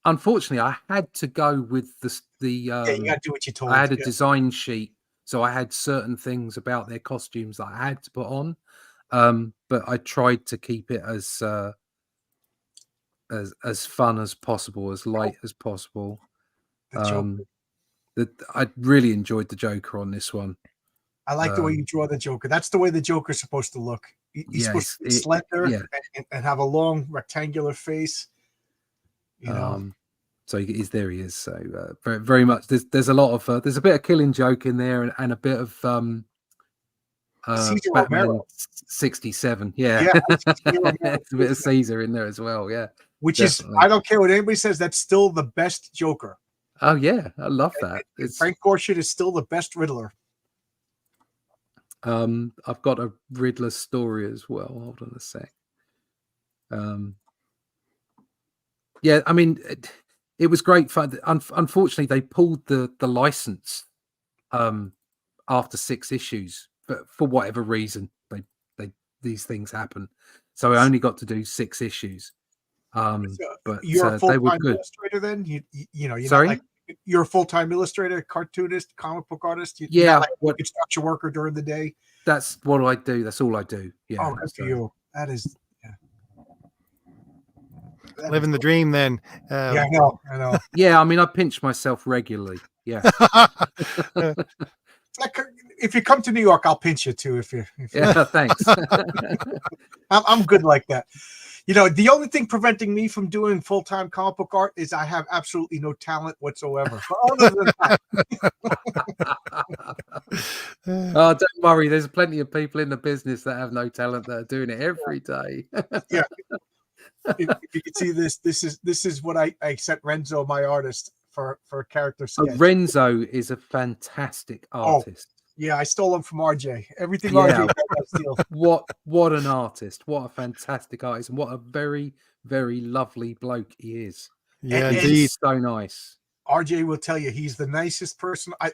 Unfortunately, I had to go with the. Yeah, you got to do what you're told. I had a design sheet, so I had certain things about their costumes that I had to put on. But I tried to keep it as fun as possible, as light as possible. The Joker. I really enjoyed the Joker on this one. I like the way you draw the Joker. That's the way the Joker's supposed to look. He's supposed to be slender and have a long rectangular face. You know. So there he is. So very, very much. There's a lot of there's a bit of Killing Joke in there, and a bit of Batman Romero. 67. Yeah, it's a bit of Caesar in there as well. Yeah, which definitely. Is I don't care what anybody says. That's still the best Joker. Oh yeah, I love that. Frank Gorshin is still the best Riddler. I've got a Riddler story as well. Hold on a sec. Yeah, I mean, it was great fun. Unfortunately, they pulled the license after 6 issues, but for whatever reason, these things happen. So I only got to do 6 issues. But you're a full-time illustrator then? You know, you're Sorry? not like you're a full-time illustrator, cartoonist, comic book artist. You're not like a construction worker during the day. That's what I do. That's all I do. Yeah. Oh, good for you. That is. Living the dream then. Yeah, I know. Yeah, I mean, I pinch myself regularly. Yeah. Like, if you come to New York, I'll pinch you too. Yeah, thanks. I'm good like that. You know, the only thing preventing me from doing full-time comic book art is I have absolutely no talent whatsoever. But other than that, oh, don't worry. There's plenty of people in the business that have no talent that are doing it every day. Yeah. If you can see this is what I sent Renzo, my artist, for a character sketch. Renzo is a fantastic artist. Yeah, I stole him from RJ. Everything RJ does, I steal. What an artist! What a fantastic artist, and what a very, very lovely bloke he is. Yeah, and indeed. So nice. RJ will tell you he's the nicest person. I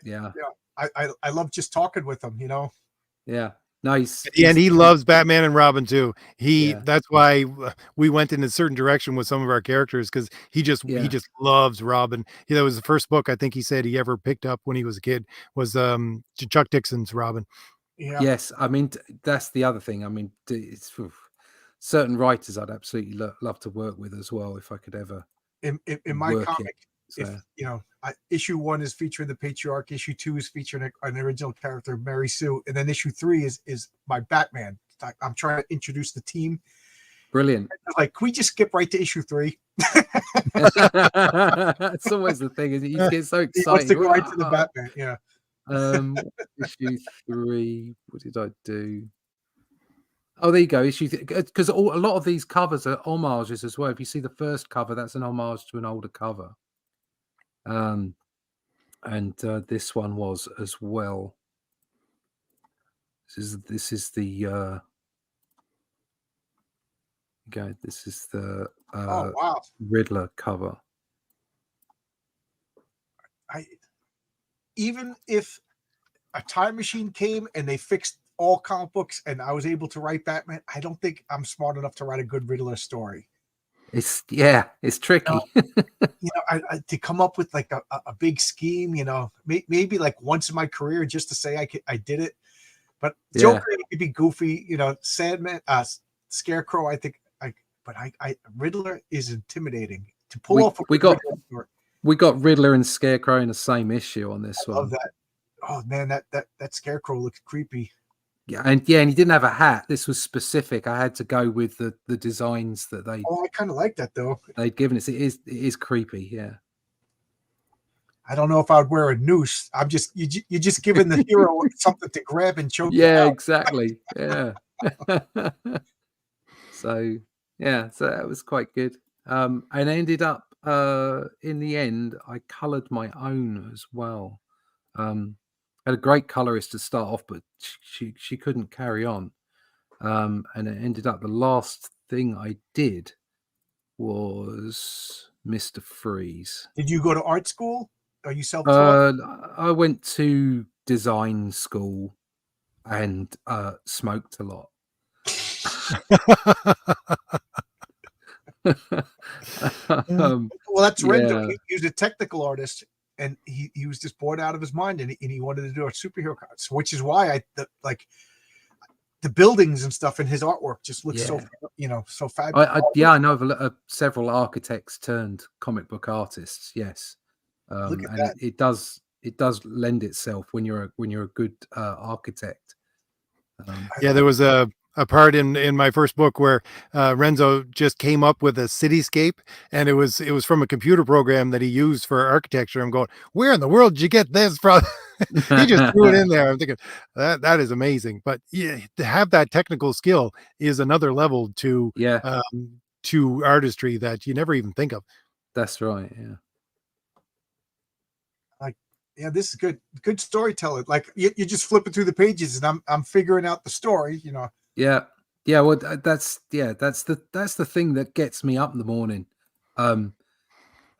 love just talking with him. You know. Yeah. Nice. And he loves Batman and Robin too. That's why we went in a certain direction with some of our characters, because he just loves Robin. That was the first book I think he said he ever picked up when he was a kid, was Chuck Dixon's Robin. Yeah. Yes, I mean that's the other thing. I mean, it's certain writers I'd absolutely love to work with as well if I could ever. In my comic, if you know, issue 1 is featuring the Patriarch, issue 2 is featuring an original character, Mary Sue, and then issue 3 is my Batman. I'm trying to introduce the team. Brilliant. Like, can we just skip right to issue 3? It's always the thing, is you get so excited. He wants to go right to the Batman. Yeah. Issue 3. What did I do? Oh, there you go. Issue, because a lot of these covers are homages as well. If you see the first cover, that's an homage to an older cover. And this one was as well. This is the okay. This is the Riddler cover. Even if a time machine came and they fixed all comic books and I was able to write Batman, I don't think I'm smart enough to write a good Riddler story. It's tricky. I to come up with like a big scheme, maybe like once in my career just to say I did it. But Joker could be goofy, Sandman, Scarecrow. I think Riddler is intimidating to pull off. We got Riddler and Scarecrow in the same issue on this one. I love that. Oh man, that Scarecrow looks creepy. Yeah, and he didn't have a hat. This was specific. I had to go with the designs that they. Oh, I kind of like that though. They'd given us. It is creepy. Yeah. I don't know if I'd wear a noose. You're just giving the hero something to grab and choke. Yeah, exactly. Yeah. So that was quite good. And I ended up in the end, I coloured my own as well. I had a great colorist to start off, but she couldn't carry on. And it ended up the last thing I did was Mr. Freeze. Did you go to art school? Are you self-taught? I went to design school. and smoked a lot. Well, that's Renzo. Yeah. He was a technical artist, and he was just bored out of his mind, and he wanted to do a superhero comics, which is why like the buildings and stuff in his artwork just looks so, so fabulous. I know of several architects turned comic book artists. Yes, Look at and that. it does lend itself when you're a good architect. Yeah, there was a part in my first book where Renzo just came up with a cityscape, and it was from a computer program that he used for architecture. I'm going, where in the world did you get this from? He just threw it in there. I'm thinking that is amazing. But yeah, to have that technical skill is another level to Yeah, artistry that you never even think of. that's right. Yeah. Yeah, this is good storytelling. Like you're just flipping through the pages, and I'm figuring out the story. Yeah. Well, that's the thing that gets me up in the morning.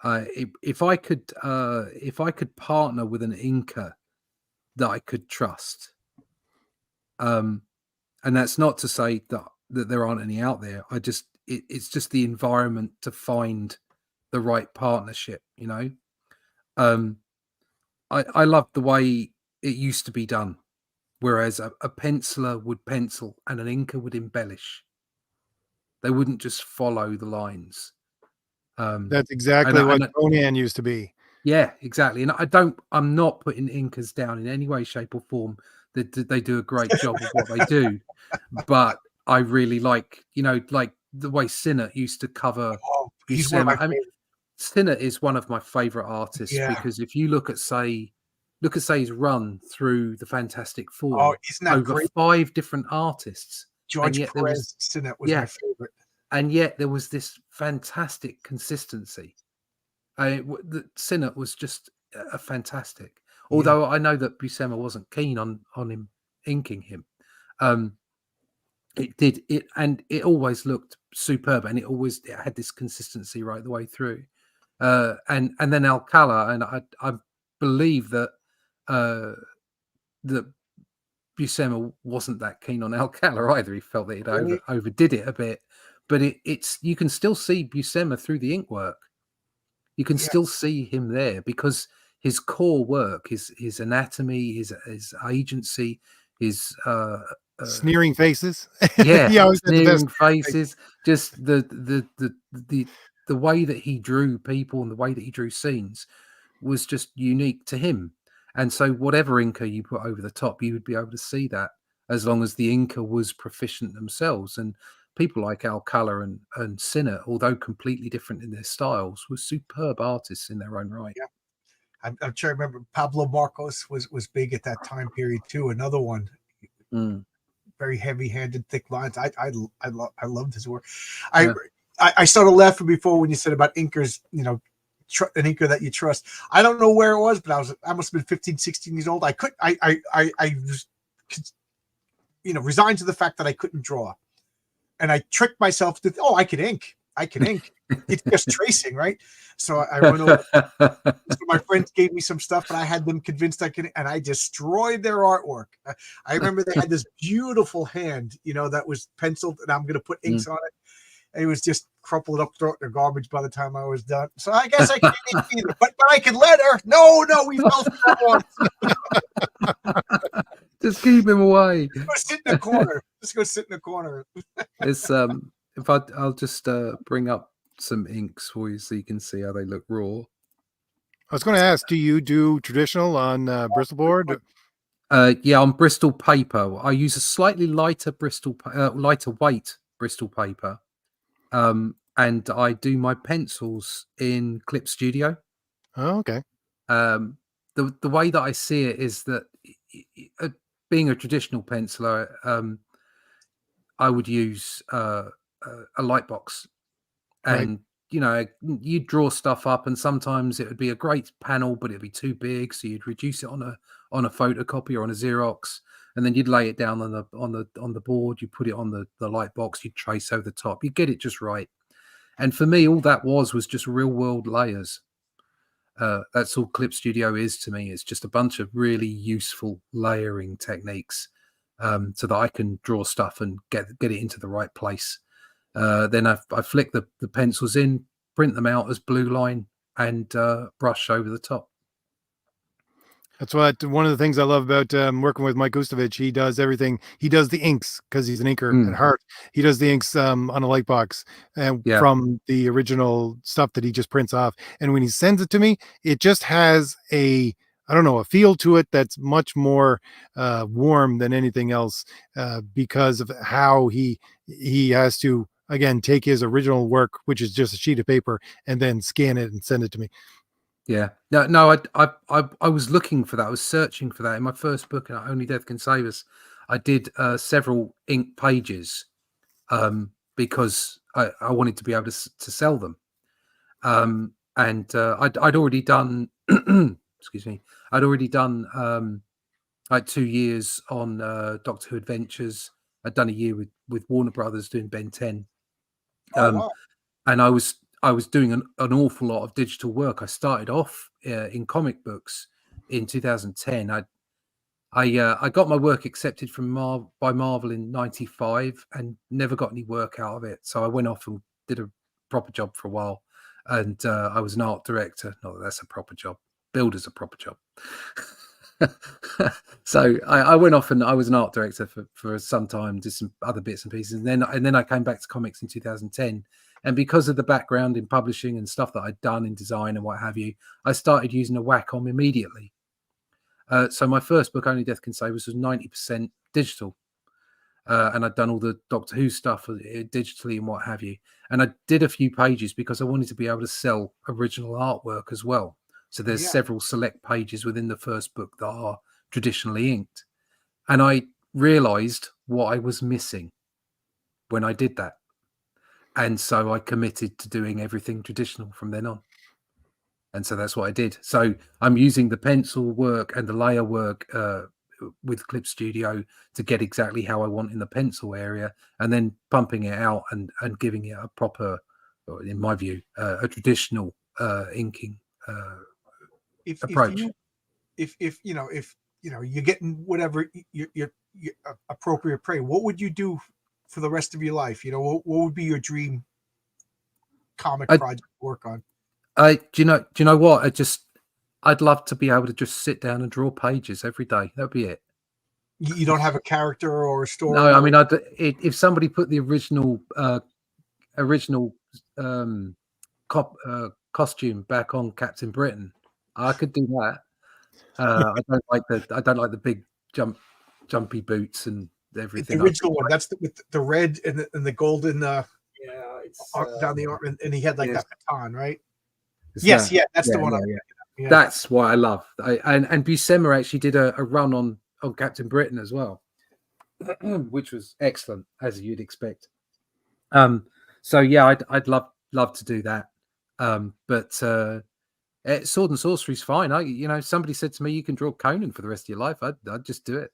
If I could partner with an inker that I could trust, and that's not to say that there aren't any out there. It's just the environment to find the right partnership. I love the way it used to be done, whereas a penciler would pencil and an inker would embellish. They wouldn't just follow the lines. That's exactly what Conan used to be. Yeah, exactly. And I'm not putting inkers down in any way, shape, or form. They do a great job of what they do, but I really like the way Sinnott used to cover. He's one of my favorite. Sinnott is one of my favorite artists because if you look at say his run through the Fantastic Four, isn't that over great? 5 different artists. George Perez Sinnott was my favorite. And yet there was this fantastic consistency. Sinnott was just a fantastic. Although I know that Buscema wasn't keen on him inking him. It always looked superb, and it had this consistency right the way through. And then Alcala, and I believe that that Buscema wasn't that keen on Alcala either. He felt that it overdid it a bit, but it's you can still see Buscema through the ink work. You can still see him there because his core work, his anatomy, his agency, his sneering faces. Yeah, he always sneering had the best faces. Just the way that he drew people and the way that he drew scenes was just unique to him. And so whatever inker you put over the top, you would be able to see that as long as the inker was proficient themselves. And people like Alcala and Sinnott, although completely different in their styles, were superb artists in their own right. Yeah. I'm trying to remember Pablo Marcos was big at that time period too. Another one. Very heavy-handed, thick lines. I loved his work. I started laughing before when you said about inkers, an inker that you trust. I don't know where it was, but I must have been 15, 16 years old. I was, resigned to the fact that I couldn't draw. And I tricked myself to, I can ink. It's just tracing, right? So I went over. So my friends gave me some stuff, and I had them convinced I could, and I destroyed their artwork. I remember they had this beautiful hand, that was penciled, and I'm going to put inks on it. And it was just crumpled up, throw it in the garbage by the time I was done. So I guess I can't ink either, but I can letter. No, we fell for that one. Just keep him away. Go sit in the corner. Just go sit in the corner. It's if I'll just bring up some inks for you so you can see how they look raw. I was going to ask, do you do traditional on Bristol board? Yeah, on Bristol paper. I use a slightly lighter lighter weight Bristol paper, and I do my pencils in Clip Studio. Oh, okay. The way that I see it is that being a traditional penciler, I would use a light box, and you'd draw stuff up, and sometimes it would be a great panel, but it'd be too big, so you'd reduce it on a photocopy or on a Xerox, and then you'd lay it down on the board. You put it on the light box. You'd trace over the top. You get it just right. And for me, all that was just real world layers. That's all Clip Studio is to me. It's just a bunch of really useful layering techniques. so that I can draw stuff and get it into the right place. Then I flick the pencils in, print them out as blue line, and brush over the top. That's one of the things I love about working with Mike Gustovich. He does everything. He does the inks because he's an inker at heart. He does the inks on a light box and from the original stuff that he just prints off. And when he sends it to me, it just has a feel to it that's much more warm than anything else because of how he has to, again, take his original work, which is just a sheet of paper, and then scan it and send it to me. Yeah, no, I was looking for that. I was searching for that in my first book, Only Death Can Save Us. I did several ink pages because I wanted to be able to sell them. And I'd already done, excuse me, I'd already done like 2 years on Doctor Who Adventures. I'd done a year with Warner Brothers doing Ben 10. Wow. And I was doing an awful lot of digital work. I started off in comic books in 2010. I got my work accepted by Marvel in '95 and never got any work out of it. So I went off and did a proper job for a while, and I was an art director. Not that that's a proper job. Builder's a proper job. So I went off and I was an art director for some time, did some other bits and pieces, and then I came back to comics in 2010. And because of the background in publishing and stuff that I'd done in design and what have you, I started using a Wacom immediately. So my first book, Only Death Can Save Us, was 90% digital. And I'd done all the Doctor Who stuff digitally and what have you. And I did a few pages because I wanted to be able to sell original artwork as well. So there's several select pages within the first book that are traditionally inked. And I realized what I was missing when I did that. And so I committed to doing everything traditional from then on. And so that's what I did. So I'm using the pencil work and the layer work with Clip Studio to get exactly how I want in the pencil area, and then pumping it out and giving it a proper, in my view, a traditional inking approach. If you're getting whatever your appropriate prey, what would you do for the rest of your life? What would be your dream comic project to work on? Do you know what? I'd love to be able to just sit down and draw pages every day. That'd be it. You don't have a character or a story? No, I mean, if somebody put the original costume back on Captain Britain, I could do that. I don't like the big jumpy boots and everything. The original one, that's with the red and the golden it's down the arm, and he had like that baton, right? That's the one. Yeah. That's what I love. And Buscema actually did a run on Captain Britain as well, which was excellent, as you'd expect. So yeah, I'd love to do that. But Sword and Sorcery is fine. Somebody said to me, "You can draw Conan for the rest of your life." I'd just do it.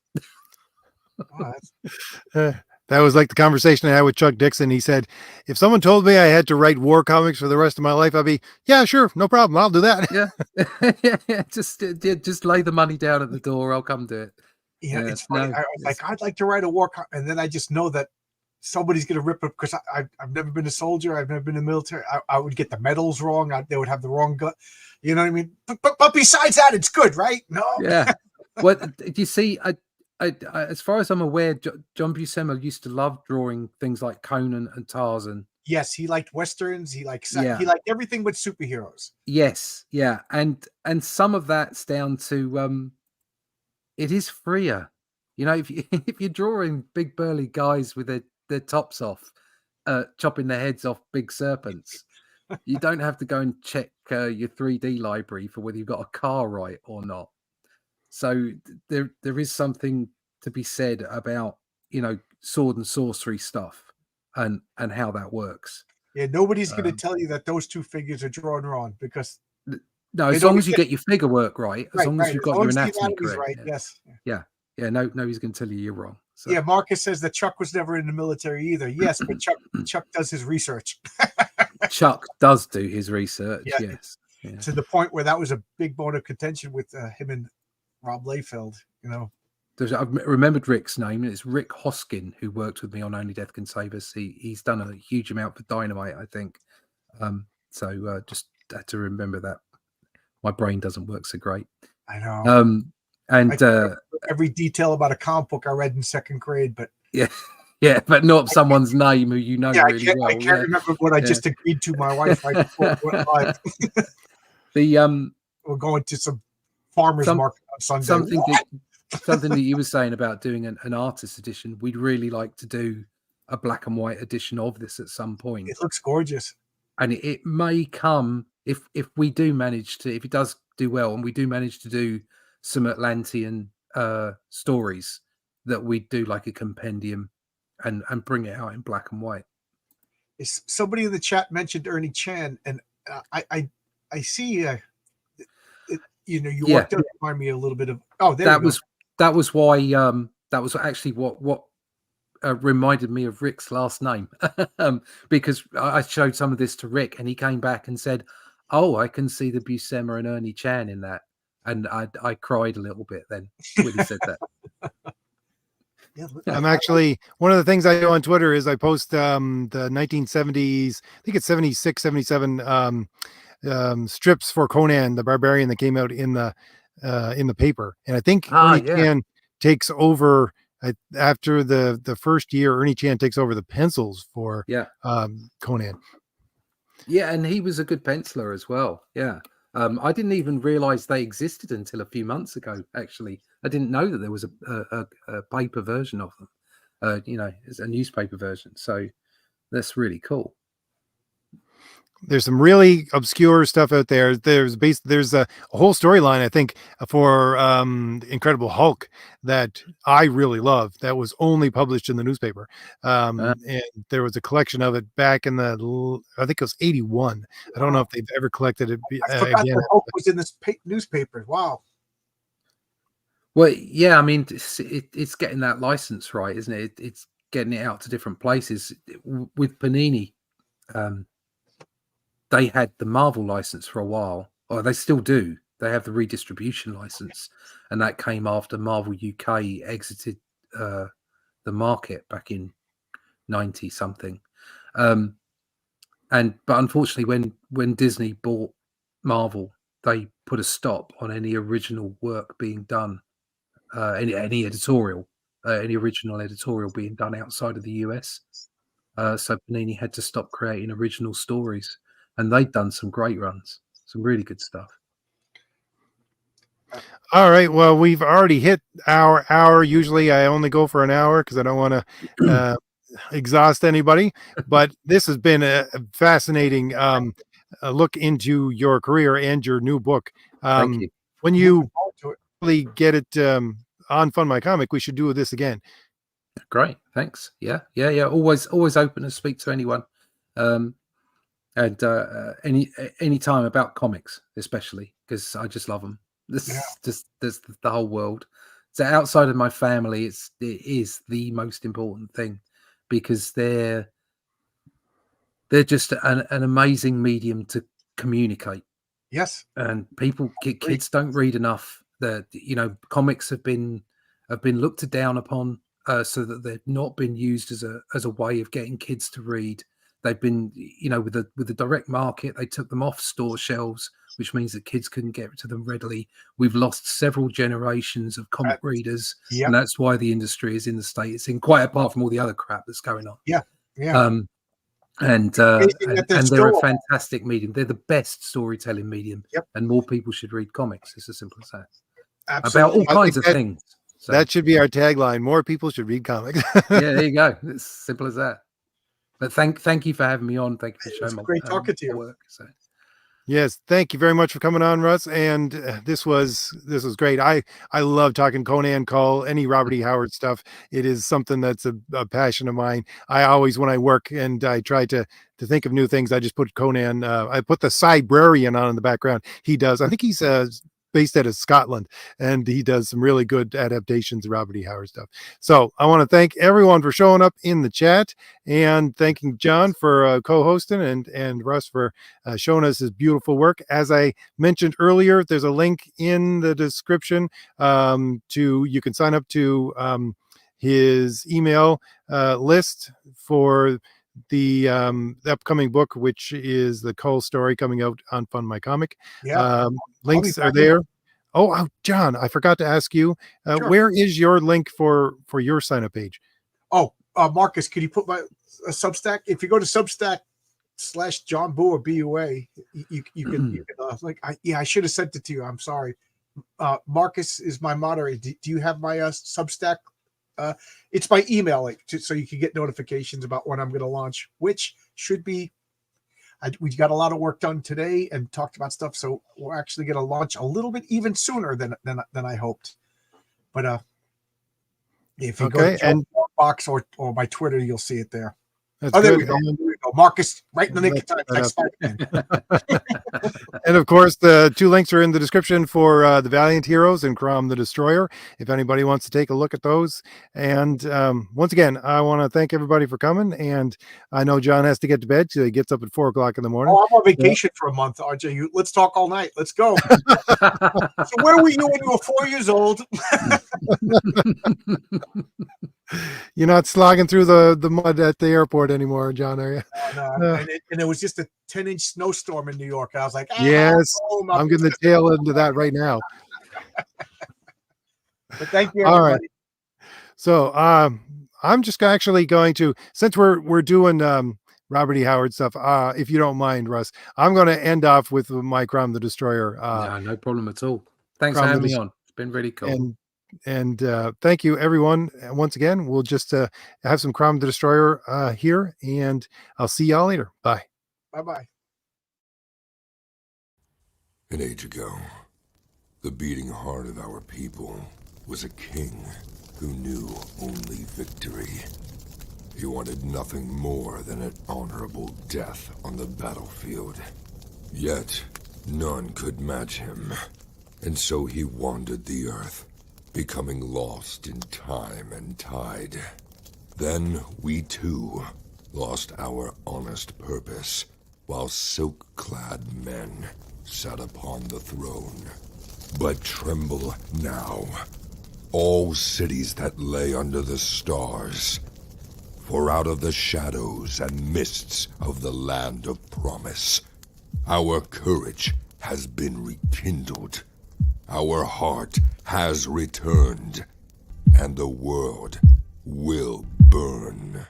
That was like the conversation I had with Chuck Dixon. He said, if someone told me I had to write war comics for the rest of my life, I'd be, yeah, sure, no problem. I'll do that. Yeah. Just lay the money down at the door. I'll come do it. Yeah, it's funny. I was like, I'd like to write a war comic, and then I just know that somebody's going to rip it because I've never been a soldier. I've never been in the military. I would get the medals wrong. They would have the wrong gun. You know what I mean? But besides that, it's good, right? No. Yeah. What do you see? As far as I'm aware, John Buscema used to love drawing things like Conan and Tarzan. Yes, he liked westerns. He liked everything with superheroes. Yes, yeah, and some of that's down to it is freer. If you're drawing big burly guys with their tops off, chopping their heads off big serpents, you don't have to go and check your 3D library for whether you've got a car right or not. So there is something to be said about sword and sorcery stuff and how that works. Yeah, nobody's going to tell you that those two figures are drawn wrong because no, as long as you get your figure work right, as long as you've got your anatomy correct, right. Yes. Yeah. Nobody's going to tell you you're wrong. So. Yeah, Marcus says that Chuck was never in the military either. Yes, but Chuck does his research. Chuck does do his research. Yeah. Yes. Yeah. To the point where that was a big bone of contention with him and Rob Liefeld, I've remembered Rick's name, and it's Rick Hoskin, who worked with me on Only Death Can Save Us. He's done a huge amount for Dynamite, I think. So just had to remember that. My brain doesn't work so great. I know. And every detail about a comic book I read in second grade, but yeah, but not someone's name who you know really well. I can't remember what I just agreed to my wife right before we went live. We're going to some farmers market on Sunday. Something that you were saying about doing an artist edition. We'd really like to do a black and white edition of this at some point. It looks gorgeous, and it may come if we do manage to, if it does do well, and we do manage to do some Atlantean stories, that we do like a compendium and bring it out in black and white. Somebody in the chat mentioned Ernie Chan, and I see you walked up, remind me a little bit of that was why that was actually what reminded me of Rick's last name, because I showed some of this to Rick and he came back and said, "Oh, I can see the Buscema and Ernie Chan in that," and I cried a little bit then when he said that. I'm actually, one of the things I do on Twitter is I post the 1970s, I think it's 76, 77 strips for Conan the Barbarian that came out in the paper, and I think Ernie Chan takes over after the first year. Ernie Chan takes over the pencils for Conan. Yeah, and he was a good penciler as well. Yeah, I didn't even realize they existed until a few months ago. Actually, I didn't know that there was a paper version of them. It's a newspaper version. So that's really cool. There's some really obscure stuff out there. There's a whole storyline, I think, for Incredible Hulk that I really love, that was only published in the newspaper. And there was a collection of it back in I think it was 81. I don't know if they've ever collected it I forgot again. that Hulk was in this newspaper. Wow. Well, yeah, I mean, it's getting that license right, isn't it? It's getting it out to different places. With Panini, they had the Marvel license for a while, or they still do. They have the redistribution license, and that came after Marvel UK exited the market back in 90 something. But unfortunately, when Disney bought Marvel, they put a stop on any original work being done, any original editorial being done outside of the US. So Panini had to stop creating original stories. And they've done some great runs, some really good stuff. All right. Well, we've already hit our hour. Usually I only go for an hour because I don't want to exhaust anybody. But this has been a fascinating look into your career and your new book. Thank you. When you really get it on Fund My Comic, we should do this again. Great. Thanks. Yeah. Always open to speak to anyone. And any time about comics, especially, because I just love them. This is the whole world. So outside of my family, it is the most important thing, because they're just an amazing medium to communicate. Yes, and kids don't read enough. That comics have been looked down upon, so that they've not been used as a way of getting kids to read. They've been, with the direct market, they took them off store shelves, which means that kids couldn't get to them readily. We've lost several generations of comic readers, and that's why the industry is in the state it's in, quite apart from all the other crap that's going on. Yeah. And they're a fantastic medium. They're the best storytelling medium, and more people should read comics. It's as simple as that. Absolutely. About all kinds of things. So that should be our tagline: more people should read comics. Yeah, there you go. It's simple as that. But thank you for having me on. Thank you for showing me. Great talking to you. Work, so. Yes, thank you very much for coming on, Russ. And this was great. I love talking Conan, Kull, any Robert E. Howard stuff. It is something that's a passion of mine. I always, when I work and I try to think of new things, I just put Conan. I put the Cybrarian on in the background. He does. I think he's based out of Scotland, and he does some really good adaptations of Robert E. Howard stuff. So I want to thank everyone for showing up in the chat, and thanking John for co-hosting, and Russ for showing us his beautiful work. As I mentioned earlier, there's a link in the description you can sign up to his email list for the upcoming book, which is the Kull story coming out on Fund My Comic. Yeah. Links are there. Oh, John, I forgot to ask you, Sure. where is your link for your sign up page? Oh, Marcus, could you put my Substack? If you go to Substack/John Bua BUA, you can I should have sent it to you. I'm sorry. Marcus is my moderator. Do you have my Substack? It's my email link, so you can get notifications about when I'm going to launch, which should be. We got a lot of work done today and talked about stuff, so we're actually going to launch a little bit even sooner than I hoped. But if you go to Longbox or my Twitter, you'll see it there. That's there good. we go. Marcus, right in the nick of time. Like Spider-Man. And of course, the two links are in the description for the Valiant Heroes and Crom the Destroyer, if anybody wants to take a look at those. And once again, I want to thank everybody for coming. And I know John has to get to bed, so he gets up at 4 o'clock in the morning. Oh, I'm on vacation for a month, RJ. Let's talk all night. Let's go. So where were you when you were 4 years old? You're not slogging through the mud at the airport anymore, John, are you? No. And it was just a 10-inch snowstorm in New York. I was like, yes, I'm getting the tail into that right now. But thank you, everybody. All right. So I'm just actually going to, since we're doing Robert E. Howard stuff, if you don't mind, Russ, I'm going to end off with my Crom the Destroyer. No problem at all. Thanks for having me on. It's been really cool. And thank you, everyone. Once again, we'll just have some Crom the Destroyer here, and I'll see y'all later. Bye. Bye-bye. An age ago, the beating heart of our people was a king who knew only victory. He wanted nothing more than an honorable death on the battlefield. Yet, none could match him, and so he wandered the earth, becoming lost in time and tide. Then we too lost our honest purpose, while silk-clad men sat upon the throne. But tremble now, all cities that lay under the stars, for out of the shadows and mists of the land of promise, our courage has been rekindled. Our heart has returned, and the world will burn.